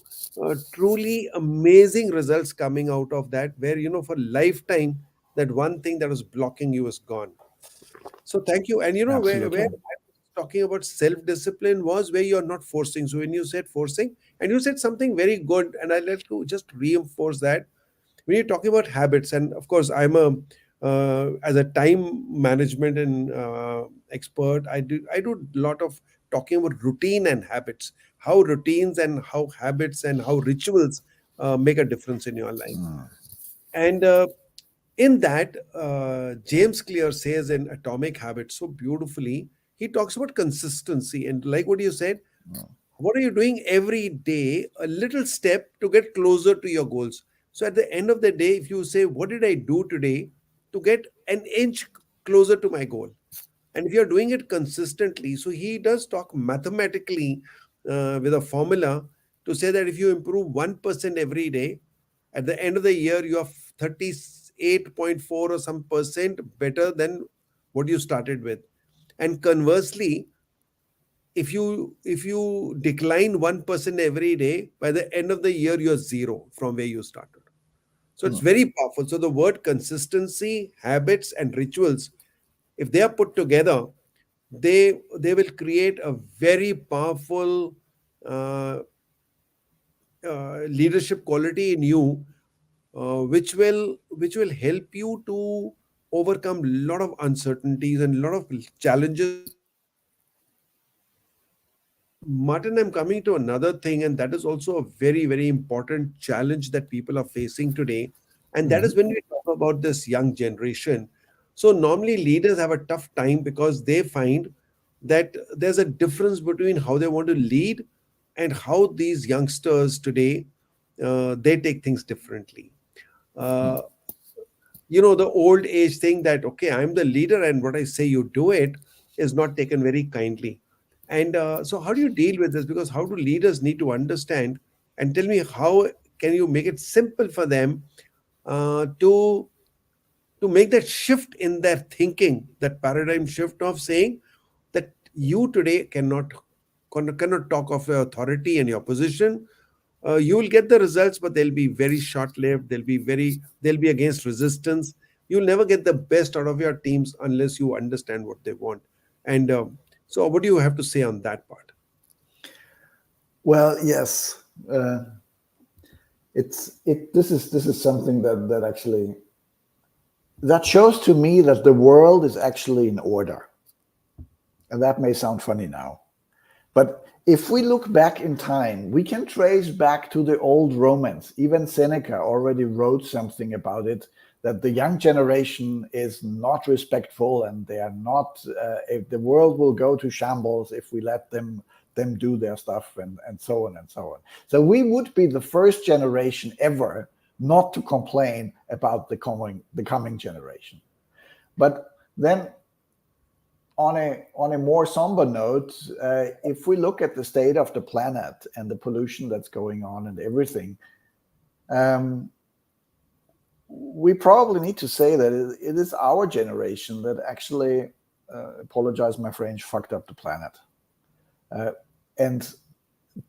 [SPEAKER 3] truly amazing results coming out of that, where for lifetime that one thing that was blocking you is gone. So thank you. And where I was talking about self-discipline was where you're not forcing. So when you said forcing, and you said something very good, and I'd like to just reinforce that. When you're talking about habits, and of course I'm as a time management and expert, I do a lot of talking about routine and habits, how routines and how habits and how rituals make a difference in your life. And in that, James Clear says in Atomic Habits so beautifully, he talks about consistency, and like what you said, what are you doing every day, a little step to get closer to your goals. So at the end of the day, if you say, what did I do today to get an inch closer to my goal? And if you're doing it consistently, so he does talk mathematically with a formula to say that if you improve 1% every day, at the end of the year, you are 38.4 or some percent better than what you started with. And conversely, if you decline 1% every day, by the end of the year, you're zero from where you started. So it's very powerful. So the word consistency, habits, and rituals, if they are put together, they will create a very powerful uh, leadership quality in you, which will help you to overcome a lot of uncertainties and a lot of challenges that you face in life. Martin, I'm coming to another thing, and that is also a very, very important challenge that people are facing today. And that is when we talk about this young generation. So, normally leaders have a tough time because they find that there's a difference between how they want to lead and how these youngsters today they take things differently. Uh, the old age thing that, okay, I'm the leader and what I say you do it is not taken very kindly. And so how do you deal with this? Because how do leaders need to understand, and tell me, how can you make it simple for them to make that shift in their thinking, that paradigm shift of saying that you today cannot talk of your authority and your position. You will get the results, but they'll be very short-lived. They'll be against resistance. You'll never get the best out of your teams unless you understand what they want. And so, what do you have to say on that part?
[SPEAKER 4] Well, yes, this is something that actually that shows to me that the world is actually in order, and that may sound funny now, but if we look back in time, we can trace back to the old Romans. Even Seneca already wrote something about it, that the young generation is not respectful, and they are not. If the world will go to shambles if we let them do their stuff, and so on and so on. So we would be the first generation ever not to complain about the coming generation. But then, on a more somber note, if we look at the state of the planet and the pollution that's going on and everything, we probably need to say that it is our generation that actually, apologize my French, fucked up the planet. And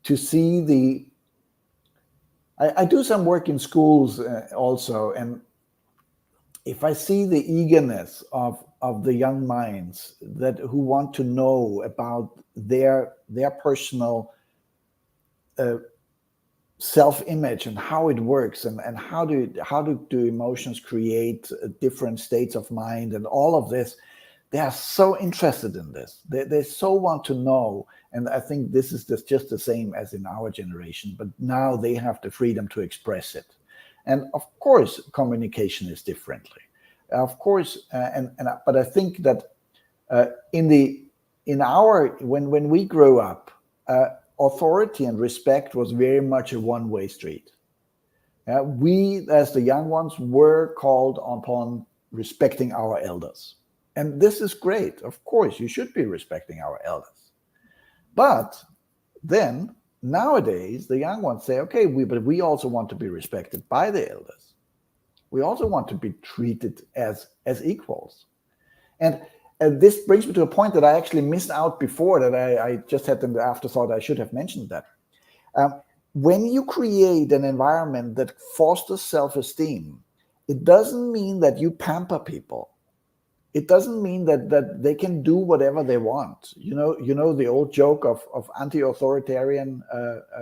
[SPEAKER 4] to see I do some work in schools also, and if I see the eagerness of the young minds who want to know about their personal self-image and how it works, and how do emotions create different states of mind and all of this, they are so interested in this. They so want to know. And I think this is just the same as in our generation, but now they have the freedom to express it. And of course, communication is differently. Of course, but I think that when we grew up, authority and respect was very much a one-way street. We, as the young ones, were called upon respecting our elders. And this is great. Of course, you should be respecting our elders. But then nowadays, the young ones say, okay, but we also want to be respected by the elders. We also want to be treated as equals. And this brings me to a point that I actually missed out before, that I just had the afterthought I should have mentioned that. When you create an environment that fosters self-esteem, it doesn't mean that you pamper people. It doesn't mean that they can do whatever they want. You know the old joke of anti-authoritarian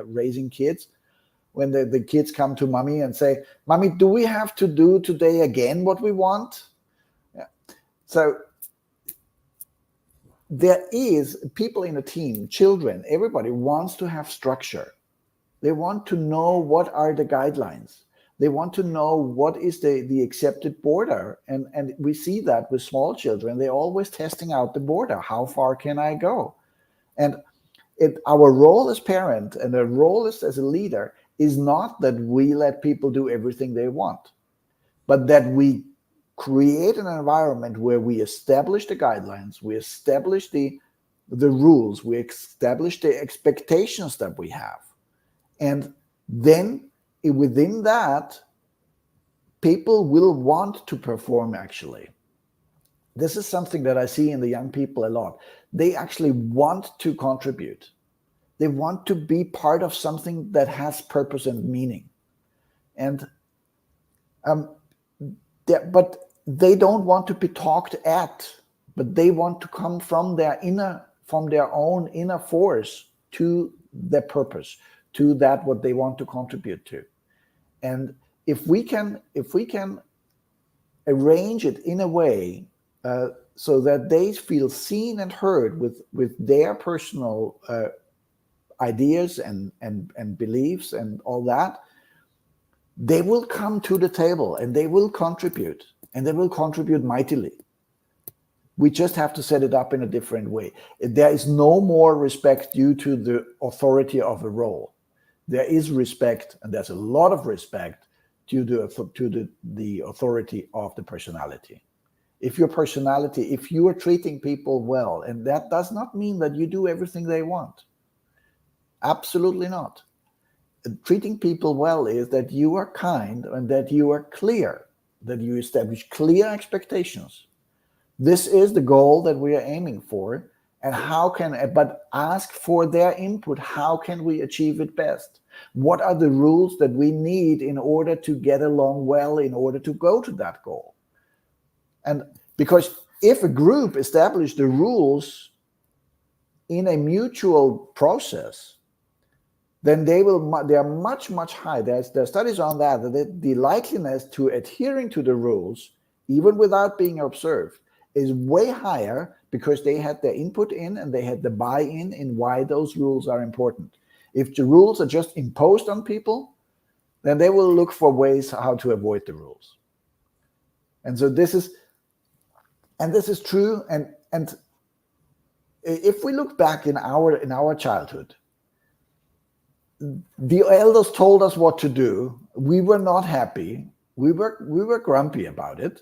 [SPEAKER 4] raising kids, when the kids come to mommy and say, "Mommy, do we have to do today again what we want?" Yeah. So there is people in a team, children, everybody wants to have structure. They want to know what are the guidelines. They want to know what is the accepted border. And we see that with small children. They're always testing out the border. How far can I go? And our role as parent and our role as a leader is not that we let people do everything they want, but that we create an environment where we establish the guidelines, we establish the rules, we establish the expectations that we have. And then within that, people will want to perform actually. This is something that I see in the young people a lot. They actually want to contribute. They want to be part of something that has purpose and meaning. And but they don't want to be talked at, but they want to come from their own inner force to their purpose, to that what they want to contribute to. And if we can arrange it in a way so that they feel seen and heard with their personal ideas and beliefs and all that, they will come to the table and they will contribute, and they will contribute mightily. We just have to set it up in a different way. There is no more respect due to the authority of a role. There is respect, and there's a lot of respect to the authority of the personality. If you are treating people well, and that does not mean that you do everything they want. Absolutely not. Treating people well is that you are kind and that you are clear, that you establish clear expectations. This is the goal that we are aiming for. And but ask for their input. How can we achieve it best? What are the rules that we need in order to get along well, in order to go to that goal? And because if a group establishes the rules in a mutual process, then they are much, much higher. There are studies on that the likeliness to adhering to the rules, even without being observed, is way higher because they had their input in and they had the buy-in in why those rules are important. If the rules are just imposed on people, then they will look for ways how to avoid the rules. And so this is true. And if we look back in our childhood, the elders told us what to do. We were not happy. We were grumpy about it.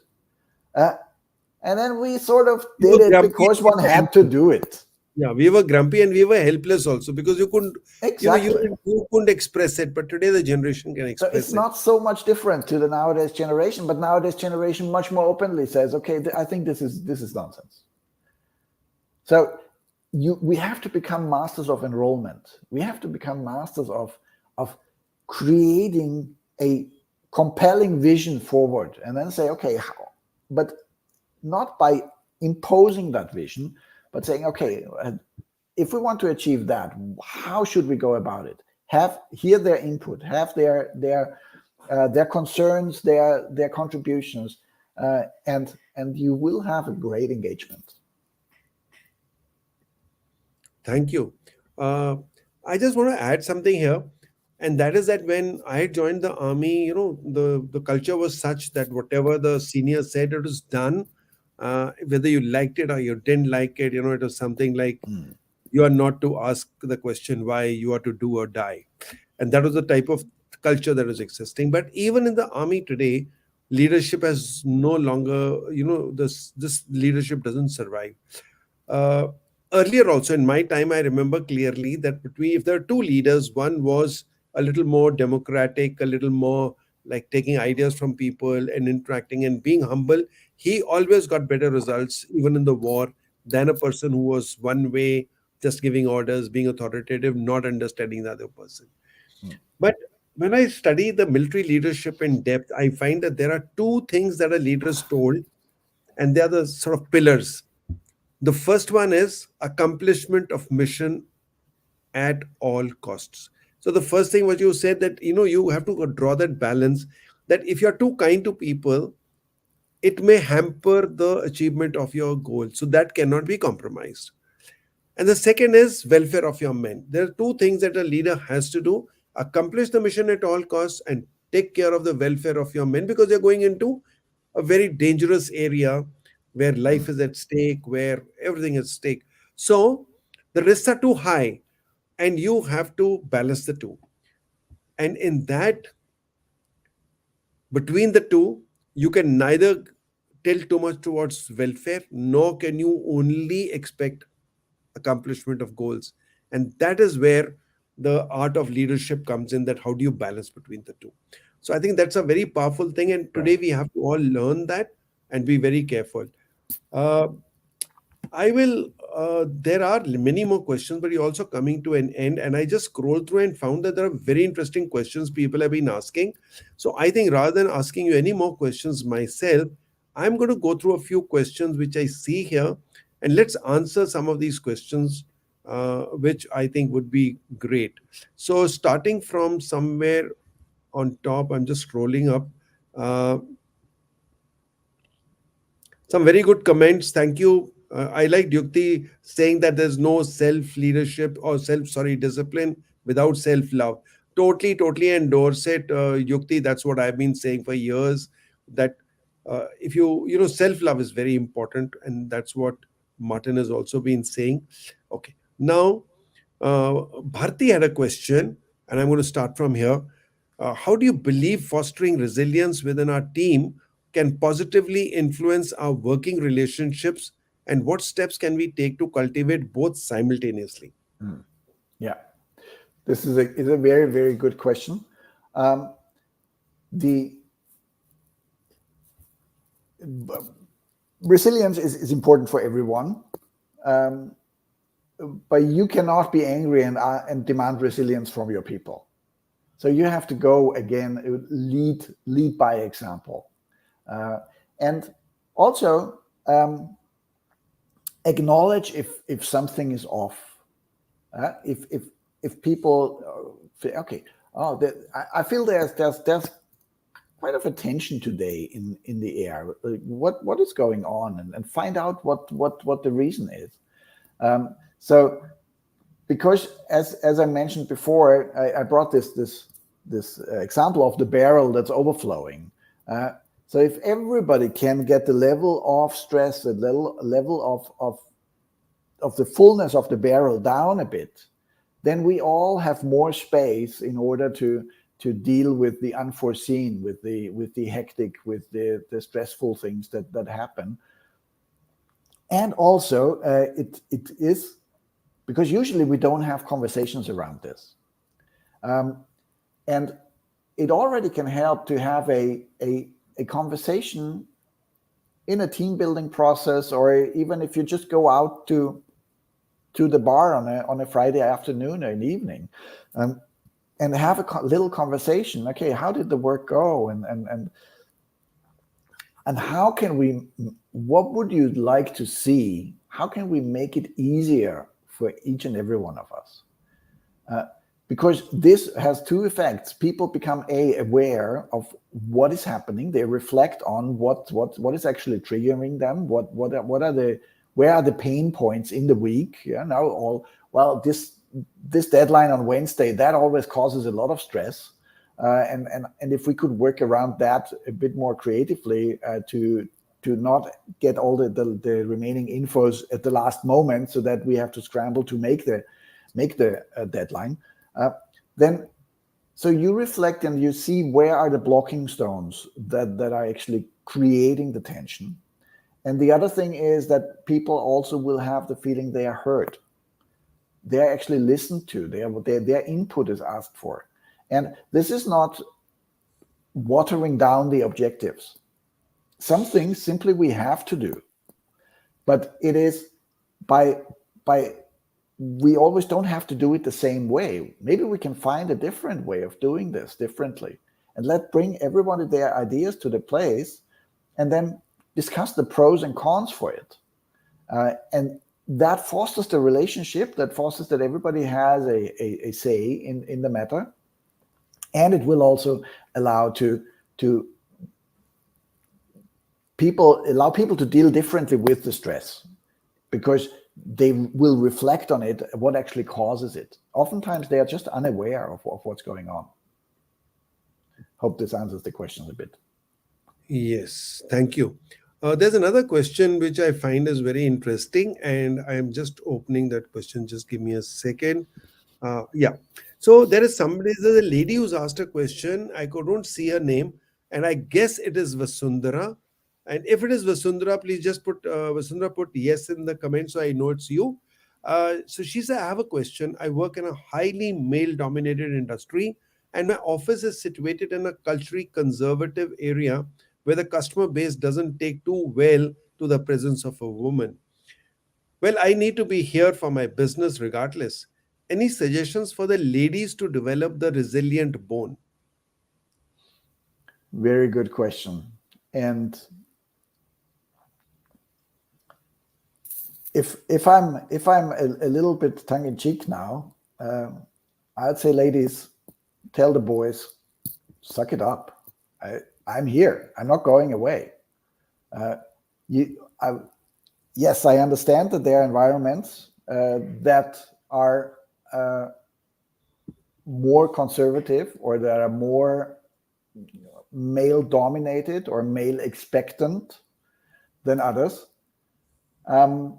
[SPEAKER 4] And then we sort of did it because one had to do it.
[SPEAKER 3] Yeah, we were grumpy and we were helpless also because you couldn't,
[SPEAKER 4] exactly.
[SPEAKER 3] you couldn't express it. But today the generation can express it.
[SPEAKER 4] So it's not so much different to the nowadays generation, but nowadays generation much more openly says, okay, I think this is nonsense. So we have to become masters of enrollment. We have to become masters of creating a compelling vision forward, and then say, okay, how? But not by imposing that vision, but saying, okay, if we want to achieve that, how should we go about it? Hear their input, have their concerns, their contributions, and you will have a great engagement.
[SPEAKER 3] Thank you. I just want to add something here, and that is that when I joined the army, the culture was such that whatever the senior said, it was done. Whether you liked it or you didn't like it, it was something like you are not to ask the question why, you are to do or die. And that was the type of culture that was existing. But even in the army today, leadership has no longer, this leadership doesn't survive. Earlier also in my time, I remember clearly that if there are two leaders, one was a little more democratic, a little more like taking ideas from people and interacting and being humble. He always got better results, even in the war, than a person who was one way, just giving orders, being authoritative, not understanding the other person. But when I study the military leadership in depth, I find that there are two things that a leader is told, and they are the sort of pillars. The first one is accomplishment of mission at all costs. So the first thing what you said that, you have to draw that balance, that if you're too kind to people, it may hamper the achievement of your goal. So that cannot be compromised. And the second is welfare of your men. There are two things that a leader has to do: accomplish the mission at all costs and take care of the welfare of your men, because they're going into a very dangerous area where life is at stake, where everything is at stake. So the risks are too high and you have to balance the two. And in that, between the two, you can neither tilt too much towards welfare, nor can you only expect accomplishment of goals. And that is where the art of leadership comes in, that how do you balance between the two? So I think that's a very powerful thing. And today we have to all learn that and be very careful. Uh, I will. There are many more questions, but you're also coming to an end. And I just scrolled through and found that there are very interesting questions people have been asking. So I think rather than asking you any more questions myself, I'm going to go through a few questions which I see here, and let's answer some of these questions, which I think would be great. So starting from somewhere on top, I'm just scrolling up. Uh, some very good comments. Thank you. I like Yukti saying that there's no self leadership or discipline without self love. Totally endorse it, Yukti. That's what I've been saying for years. That if self love is very important, and that's what Martin has also been saying. Okay, now Bharti had a question, and I'm going to start from here. How do you believe fostering resilience within our team can positively influence our working relationships, and what steps can we take to cultivate both simultaneously?
[SPEAKER 4] Yeah, this is a very, very good question. The resilience is important for everyone, but you cannot be angry and demand resilience from your people. So you have to go again, lead by example, and also acknowledge if something is off. If people say, okay, I feel there's quite of a tension today in the air. What is going on, and find out what the reason is. So because as I mentioned before, I brought this example of the barrel that's overflowing. So if everybody can get the level of stress, the level of the fullness of the barrel down a bit, then we all have more space in order to deal with the unforeseen, with the hectic, with the stressful things that happen. And also it is because usually we don't have conversations around this. And it already can help to have a conversation in a team building process, or even if you just go out to the bar on a Friday afternoon or an evening, and have a little conversation. Okay, how did the work go, and how can we? What would you like to see? How can we make it easier for each and every one of us? Because this has two effects. People become aware of what is happening. They reflect on what is actually triggering them. Where are the pain points in the week? Yeah, this deadline on Wednesday, that always causes a lot of stress. And if we could work around that a bit more creatively to not get all the remaining infos at the last moment, so that we have to scramble to make the deadline. Then, so you reflect and you see where are the blocking stones that are actually creating the tension. And the other thing is that people also will have the feeling they are heard. They're actually listened to. Their input is asked for. And this is not watering down the objectives. Some things simply we have to do. But it is by we always don't have to do it the same way. Maybe we can find a different way of doing this differently, and bring everybody their ideas to the place, and then discuss the pros and cons for it. And that fosters the relationship, that fosters that everybody has a say in the matter. And it will also allow people to deal differently with the stress, because they will reflect on it, what actually causes it. Oftentimes they are just unaware of what's going on. Hope this answers the questions a bit.
[SPEAKER 3] Yes, thank you. There's another question which I find is very interesting, and I'm just opening that question. Just give me a second. Yeah. So there's a lady who's asked a question. I couldn't see her name, and I guess it is Vasundhara. And if it is Vasundhara, please just put Vasundhara, put yes in the comment so I know it's you. So she said, I have a question. I work in a highly male-dominated industry, and my office is situated in a culturally conservative area where the customer base doesn't take too well to the presence of a woman. Well, I need to be here for my business regardless. Any suggestions for the ladies to develop the resilient bone?
[SPEAKER 4] Very good question. And if I'm a little bit tongue in cheek now, I'd say, ladies, tell the boys, suck it up. I'm here. I'm not going away. Yes, I understand that there are environments that are more conservative, or that are more male dominated or male expectant than others. And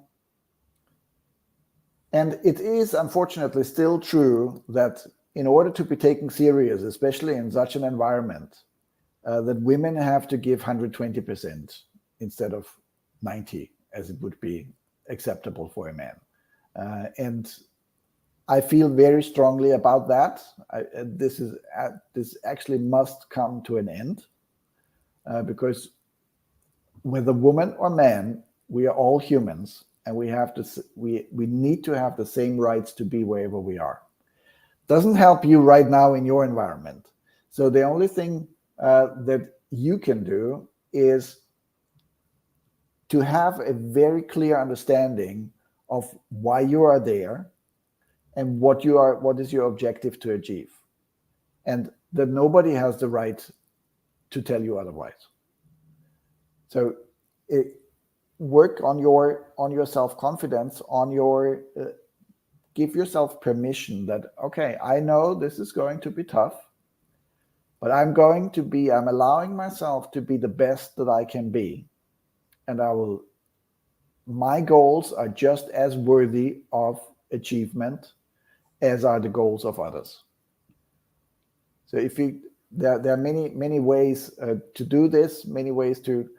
[SPEAKER 4] it is unfortunately still true that in order to be taken serious, especially in such an environment, that women have to give 120% instead of 90, as it would be acceptable for a man. And I feel very strongly about that. This actually must come to an end, because whether woman or man, we are all humans, and we need to have the same rights to be wherever we are. Doesn't help you right now in your environment. So the only thing that you can do is to have a very clear understanding of why you are there and what is your objective to achieve, and that nobody has the right to tell you otherwise. So work on your self-confidence, give yourself permission that, okay, I know this is going to be tough, but I'm allowing myself to be the best that I can be. And my goals are just as worthy of achievement as are the goals of others. So there are many ways to do this, many ways to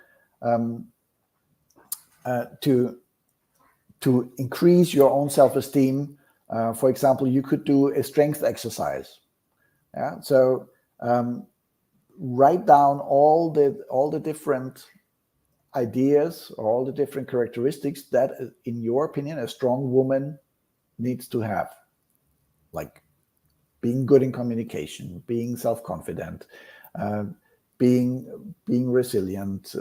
[SPEAKER 4] increase your own self-esteem. For example, you could do a strength exercise. Yeah. So write down all the different ideas, or all the different characteristics that, in your opinion, a strong woman needs to have, like being good in communication, being self-confident, being resilient,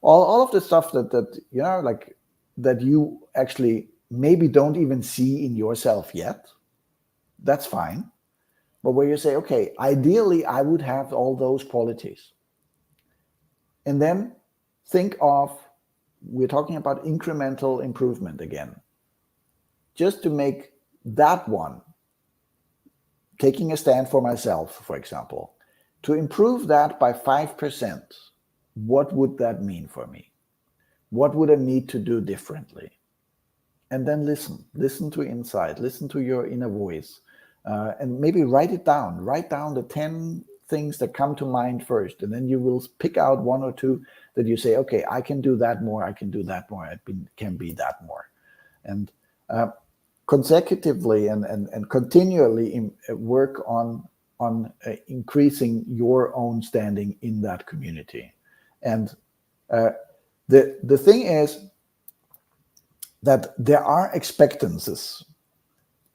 [SPEAKER 4] all of the stuff that like that you actually maybe don't even see in yourself yet. That's fine. But where you say, okay, ideally I would have all those qualities. And then think of, we're talking about incremental improvement again. Just to make that one, taking a stand for myself, for example, to improve that by 5%, what would that mean for me? What would I need to do differently? And then listen to inside, listen to your inner voice, and maybe write it down. Write down the 10 things that come to mind first, and then you will pick out one or two that you say, okay, I can do that more, I can do that more, I can be that more. And consecutively and continually work on increasing your own standing in that community. And the thing is that there are expectancies,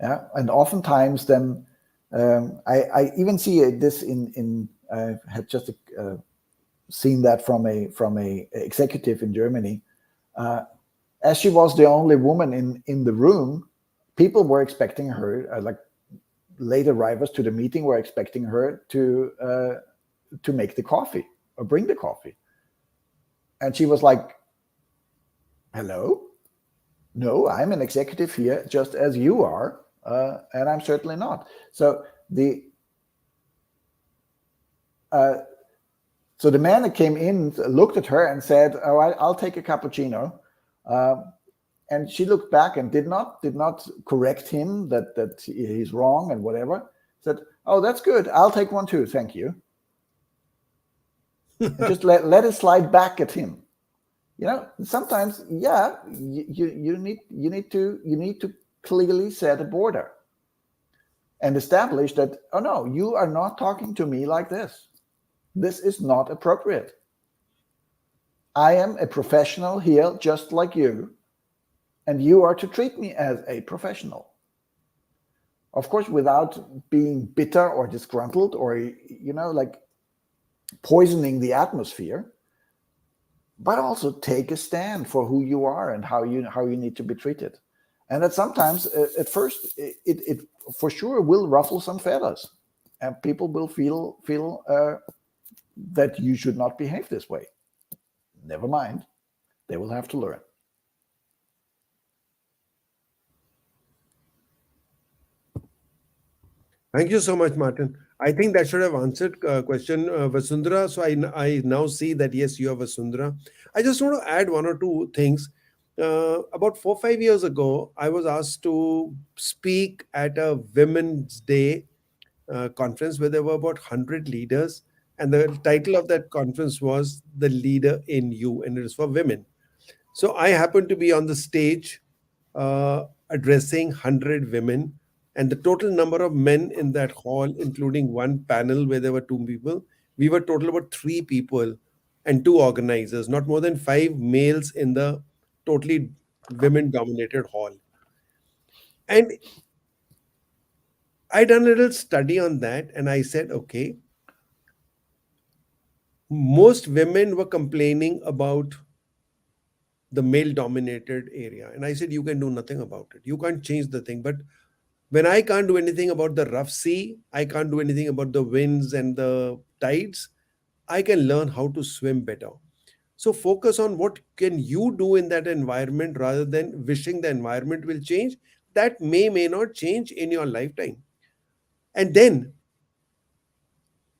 [SPEAKER 4] yeah, and oftentimes then I even see this in I had just seen that from a executive in Germany. As she was the only woman in the room, people were expecting her, like late arrivals to the meeting, were expecting her to make the coffee or bring the coffee. And she was like, hello? No, I'm an executive here just as you are, and I'm certainly not. So the man that came in looked at her and said, oh, I'll take a cappuccino. and she looked back and did not correct him that he's wrong and whatever. Said, "Oh, that's good. I'll take one too, thank you." And just let it slide back at him. Sometimes, yeah, you need to clearly set a border and establish that, oh no, you are not talking to me like this. This is not appropriate. I am a professional here, just like you, and you are to treat me as a professional. Of course, without being bitter or disgruntled or, like poisoning the atmosphere, but also take a stand for who you are and how you need to be treated. And that sometimes, at first, it for sure will ruffle some feathers, and people will feel that you should not behave this way. Never mind, they will have to learn.
[SPEAKER 3] Thank you so much, Martin. I think that should have answered question Vasundhara. So I now see that yes, you are Vasundhara. I just want to add one or two things. About 4 5 years ago, I was asked to speak at a Women's Day conference where there were about 100 leaders, and the title of that conference was "The Leader in You," and it is for women. So I happened to be on the stage addressing 100 women, and the total number of men in that hall, including one panel where there were two people, we were total about three people and two organizers, not more than five males in the totally women dominated hall. And I done a little study on that, and I said, okay, most women were complaining about the male dominated area. And I said, you can do nothing about it. You can't change the thing. But when I can't do anything about the rough sea, I can't do anything about the winds and the tides, I can learn how to swim better. So focus on what can you do in that environment rather than wishing the environment will change. That may not change in your lifetime. And then,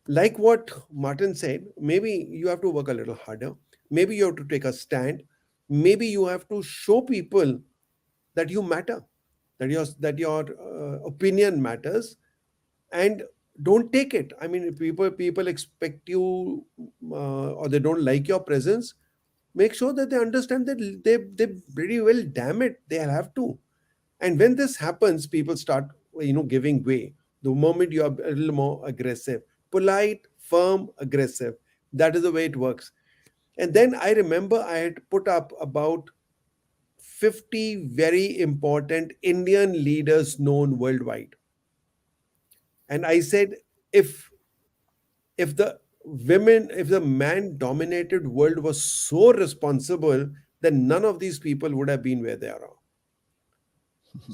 [SPEAKER 3] like what Martin said, maybe you have to work a little harder. Maybe you have to take a stand. Maybe you have to show people that you matter, that your opinion matters, and don't take it. I mean, if people expect you or they don't like your presence, make sure that they understand that they pretty well, damn it, they have to. And when this happens, people start giving way. The moment you are a little more aggressive, polite, firm, aggressive, that is the way it works. And then I remember I had put up about 50 very important Indian leaders known worldwide. And I said, if if the man dominated world was so responsible, then none of these people would have been where they are.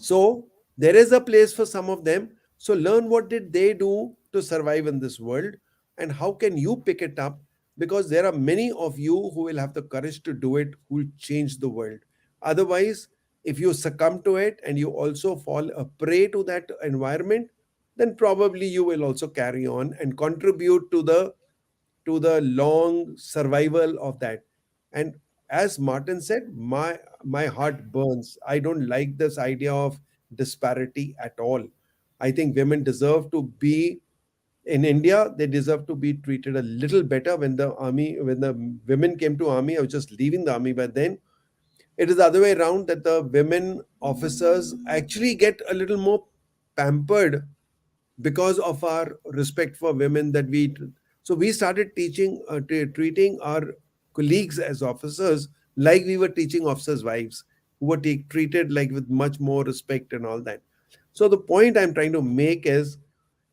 [SPEAKER 3] So there is a place for some of them. So learn what did they do to survive in this world, and how can you pick it up? Because there are many of you who will have the courage to do it, who will change the world. Otherwise, if you succumb to it and you also fall a prey to that environment, then probably you will also carry on and contribute to the long survival of that. And as Martin said, my heart burns. I don't like this idea of disparity at all. I think women deserve to be in India. They deserve to be treated a little better. When the women came to army, I was just leaving the army by then. It is the other way around, that the women officers actually get a little more pampered because of our respect for women. We started treating our colleagues as officers like we were teaching officers wives, who were treated like with much more respect and all that. So the point I'm trying to make is,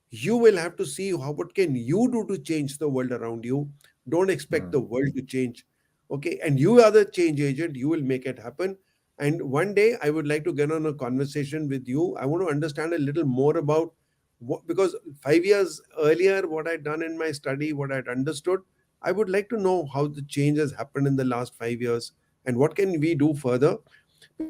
[SPEAKER 3] you will have to see what can you do to change the world around you. Don't expect the world to change. Okay, and you are the change agent. You will make it happen. And one day I would like to get on a conversation with you. I want to understand a little more about what, because 5 years earlier, what I'd done in my study, what I'd understood, I would like to know how the change has happened in the last 5 years, and what can we do further. Because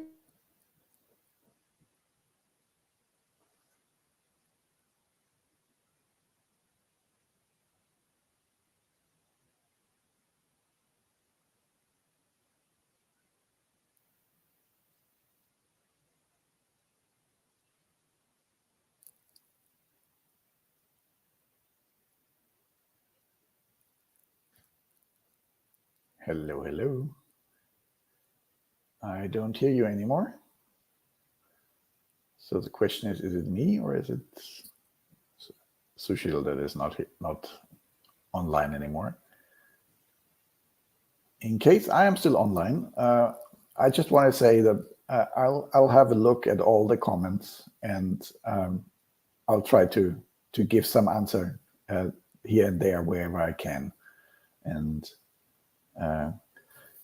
[SPEAKER 3] I think this is something that we need to discuss because
[SPEAKER 4] Hello, hello. I don't hear you anymore. So the question is it me or is it Sushil that is not online anymore? In case I am still online, I just want to say that I'll have a look at all the comments and I'll try to give some answer here and there wherever I can. And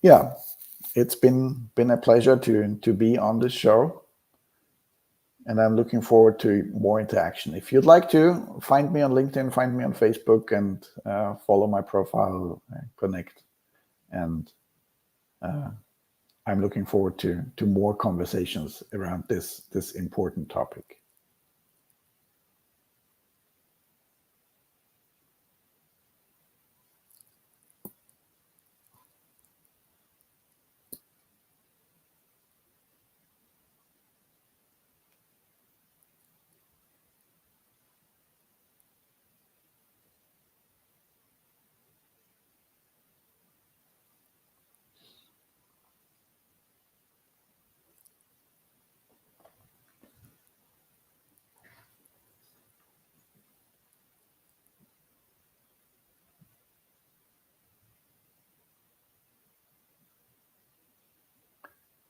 [SPEAKER 4] yeah, it's been a pleasure to be on this show. And I'm looking forward to more interaction. If you'd like to, find me on LinkedIn, find me on Facebook, and follow my profile, connect. And I'm looking forward to more conversations around this important topic.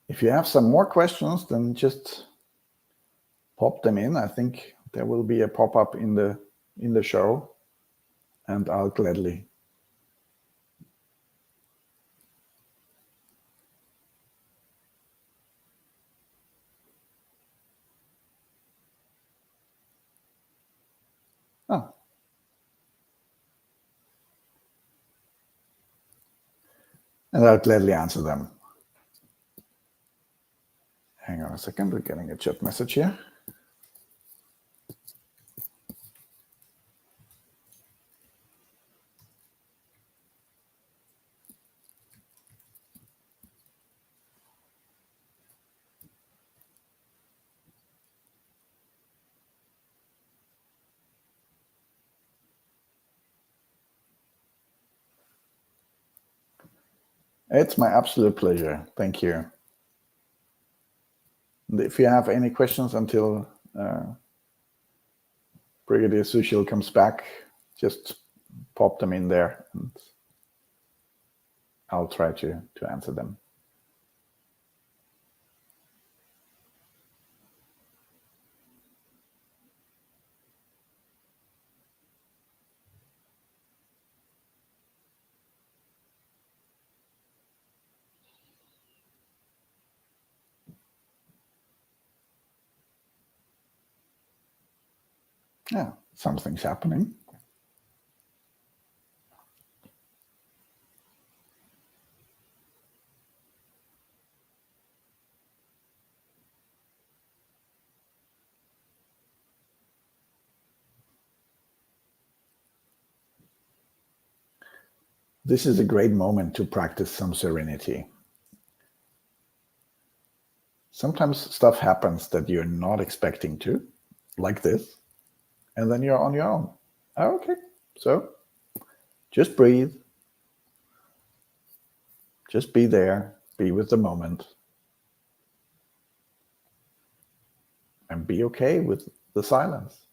[SPEAKER 4] If you have some more questions, then just pop them in. I think there will be a pop-up in the show, and I'll gladly. Oh. And I'll gladly answer them. Hang on a second, we're getting a chat message here. It's my absolute pleasure. Thank you. And if you have any questions until Brigadier Sushil comes back, just pop them in there and I'll try to answer them. Yeah, something's happening. This is a great moment to practice some serenity. Sometimes stuff happens that you're not expecting to, like this, and then you're on your own. Okay, so just breathe. Just be there, be with the moment, and be okay with the silence.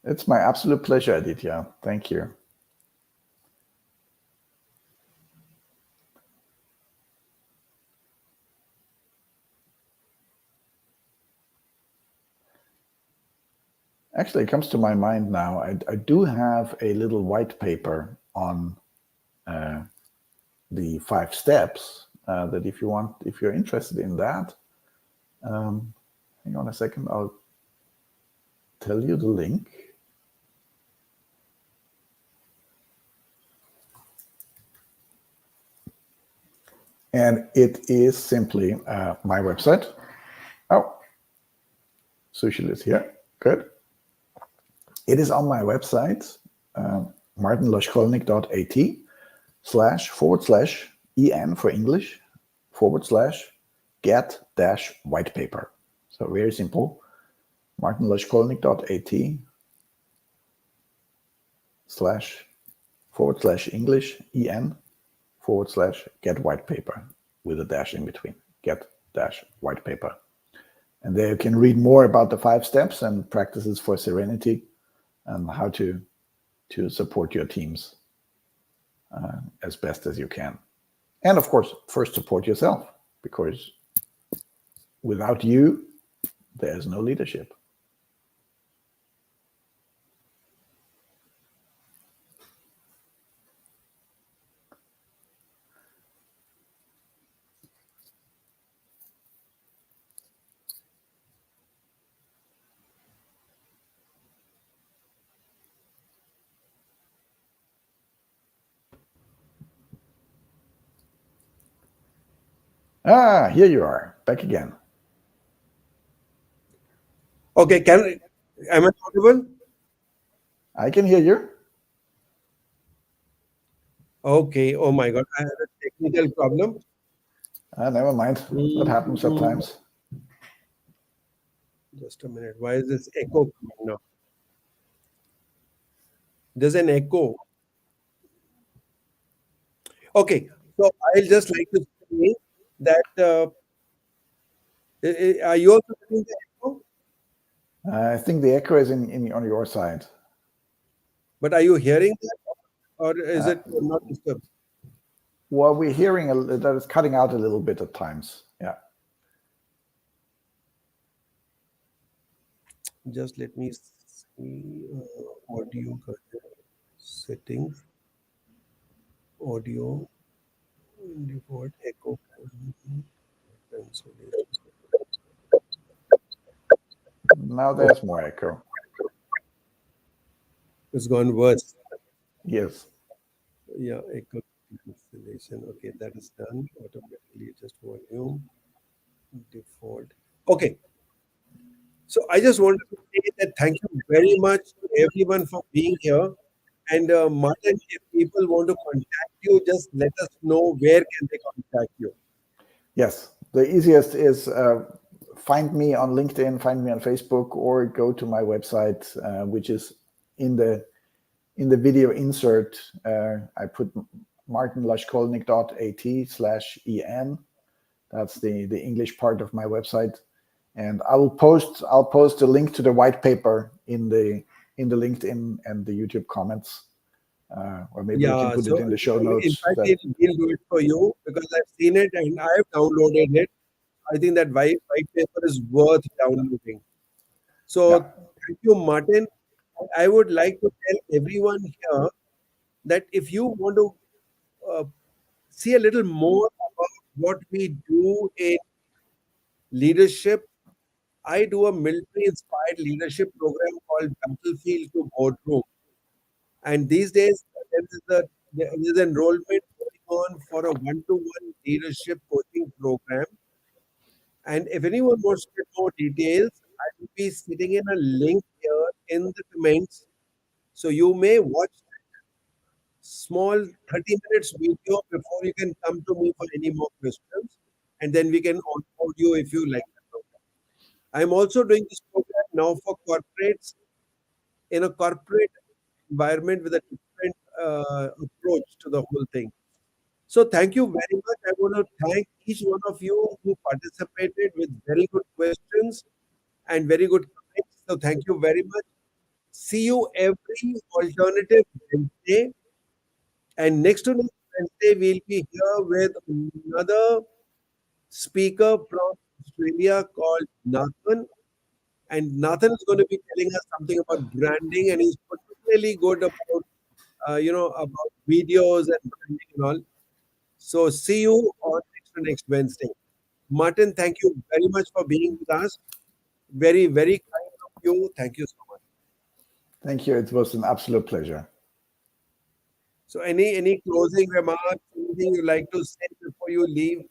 [SPEAKER 4] It's my absolute pleasure, Aditya. Thank you. Actually, it comes to my mind now, I do have a little white paper on the 5 steps that if you're interested in that, hang on a second, I'll tell you the link. And it is simply my website. Oh, Sushil is here. Good. It is on my website, martinlaschkolnig.at//en for English /get-white paper. So very simple. martinlaschkolnig.at English get white paper with a dash in between, get dash white paper. And there you can read more about the 5 steps and practices for Serenity and how to support your teams as best as you can. And of course, first support yourself, because without you, there's no leadership. Ah, here you are, back again.
[SPEAKER 3] Okay, am I audible?
[SPEAKER 4] I can hear you.
[SPEAKER 3] Okay, oh my God, I had a technical problem.
[SPEAKER 4] Never mind, that happens sometimes.
[SPEAKER 3] Just a minute, why is this echo coming now? There's an echo. Okay, so I'll just like to say that are you also getting the echo?
[SPEAKER 4] I think the echo is on your side.
[SPEAKER 3] But are you hearing that, or is it not disturbed?
[SPEAKER 4] Well, we're hearing that it's cutting out a little bit at times. Yeah.
[SPEAKER 3] Just let me see audio settings, audio, default echo.
[SPEAKER 4] Now there's more echo.
[SPEAKER 3] It's gone worse.
[SPEAKER 4] Yes.
[SPEAKER 3] Yeah, echo installation. Okay, that is done automatically. Just volume, default. Okay. So I just wanted to say that thank you very much to everyone for being here. And Martin, if people want to contact you, just let us know where can they contact you.
[SPEAKER 4] Yes, the easiest is find me on LinkedIn, find me on Facebook, or go to my website, which is in the video insert. I put martinlaschkolnig.at/en. That's the English part of my website, and I'll post a link to the white paper in the LinkedIn and the YouTube comments. Or maybe we can put it in the show notes.
[SPEAKER 3] In fact, we'll do it for you because I've seen it and I have downloaded it. I think that white paper is worth downloading. So thank you, Martin. I would like to tell everyone here that if you want to see a little more about what we do in leadership, I do a military-inspired leadership program called Battlefield to Boardroom. And these days, there is enrollment going on for a one-to-one leadership coaching program. And if anyone wants to get more details, I will be sitting in a link here in the comments. So you may watch small 30 minutes video before you can come to me for any more questions. And then we can onboard you if you like the program. I'm also doing this program now for corporates in a corporate environment with a different approach to the whole thing. So thank you very much. I want to thank each one of you who participated with very good questions and very good comments. So thank you very much. See you every alternative Wednesday. And next to next Wednesday, we'll be here with another speaker from Australia called Nathan. And Nathan is going to be telling us something about branding, and he's particularly good about about videos and branding and all. So see you on next Wednesday. Martin, thank you very much for being with us. Very, very kind of you. Thank you so much.
[SPEAKER 4] Thank you. It was an absolute pleasure.
[SPEAKER 3] So any closing remarks, anything you like to say before you leave?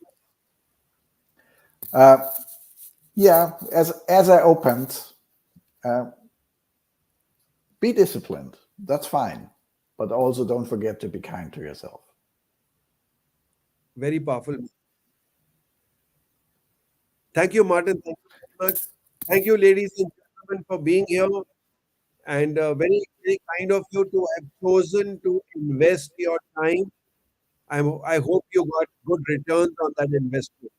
[SPEAKER 4] Yeah, as I opened, be disciplined. That's fine. But also don't forget to be kind to yourself.
[SPEAKER 3] Very powerful. Thank you, Martin. Thank you very much. Thank you, ladies and gentlemen, for being here. And very very kind of you to have chosen to invest your time. I hope you got good returns on that investment.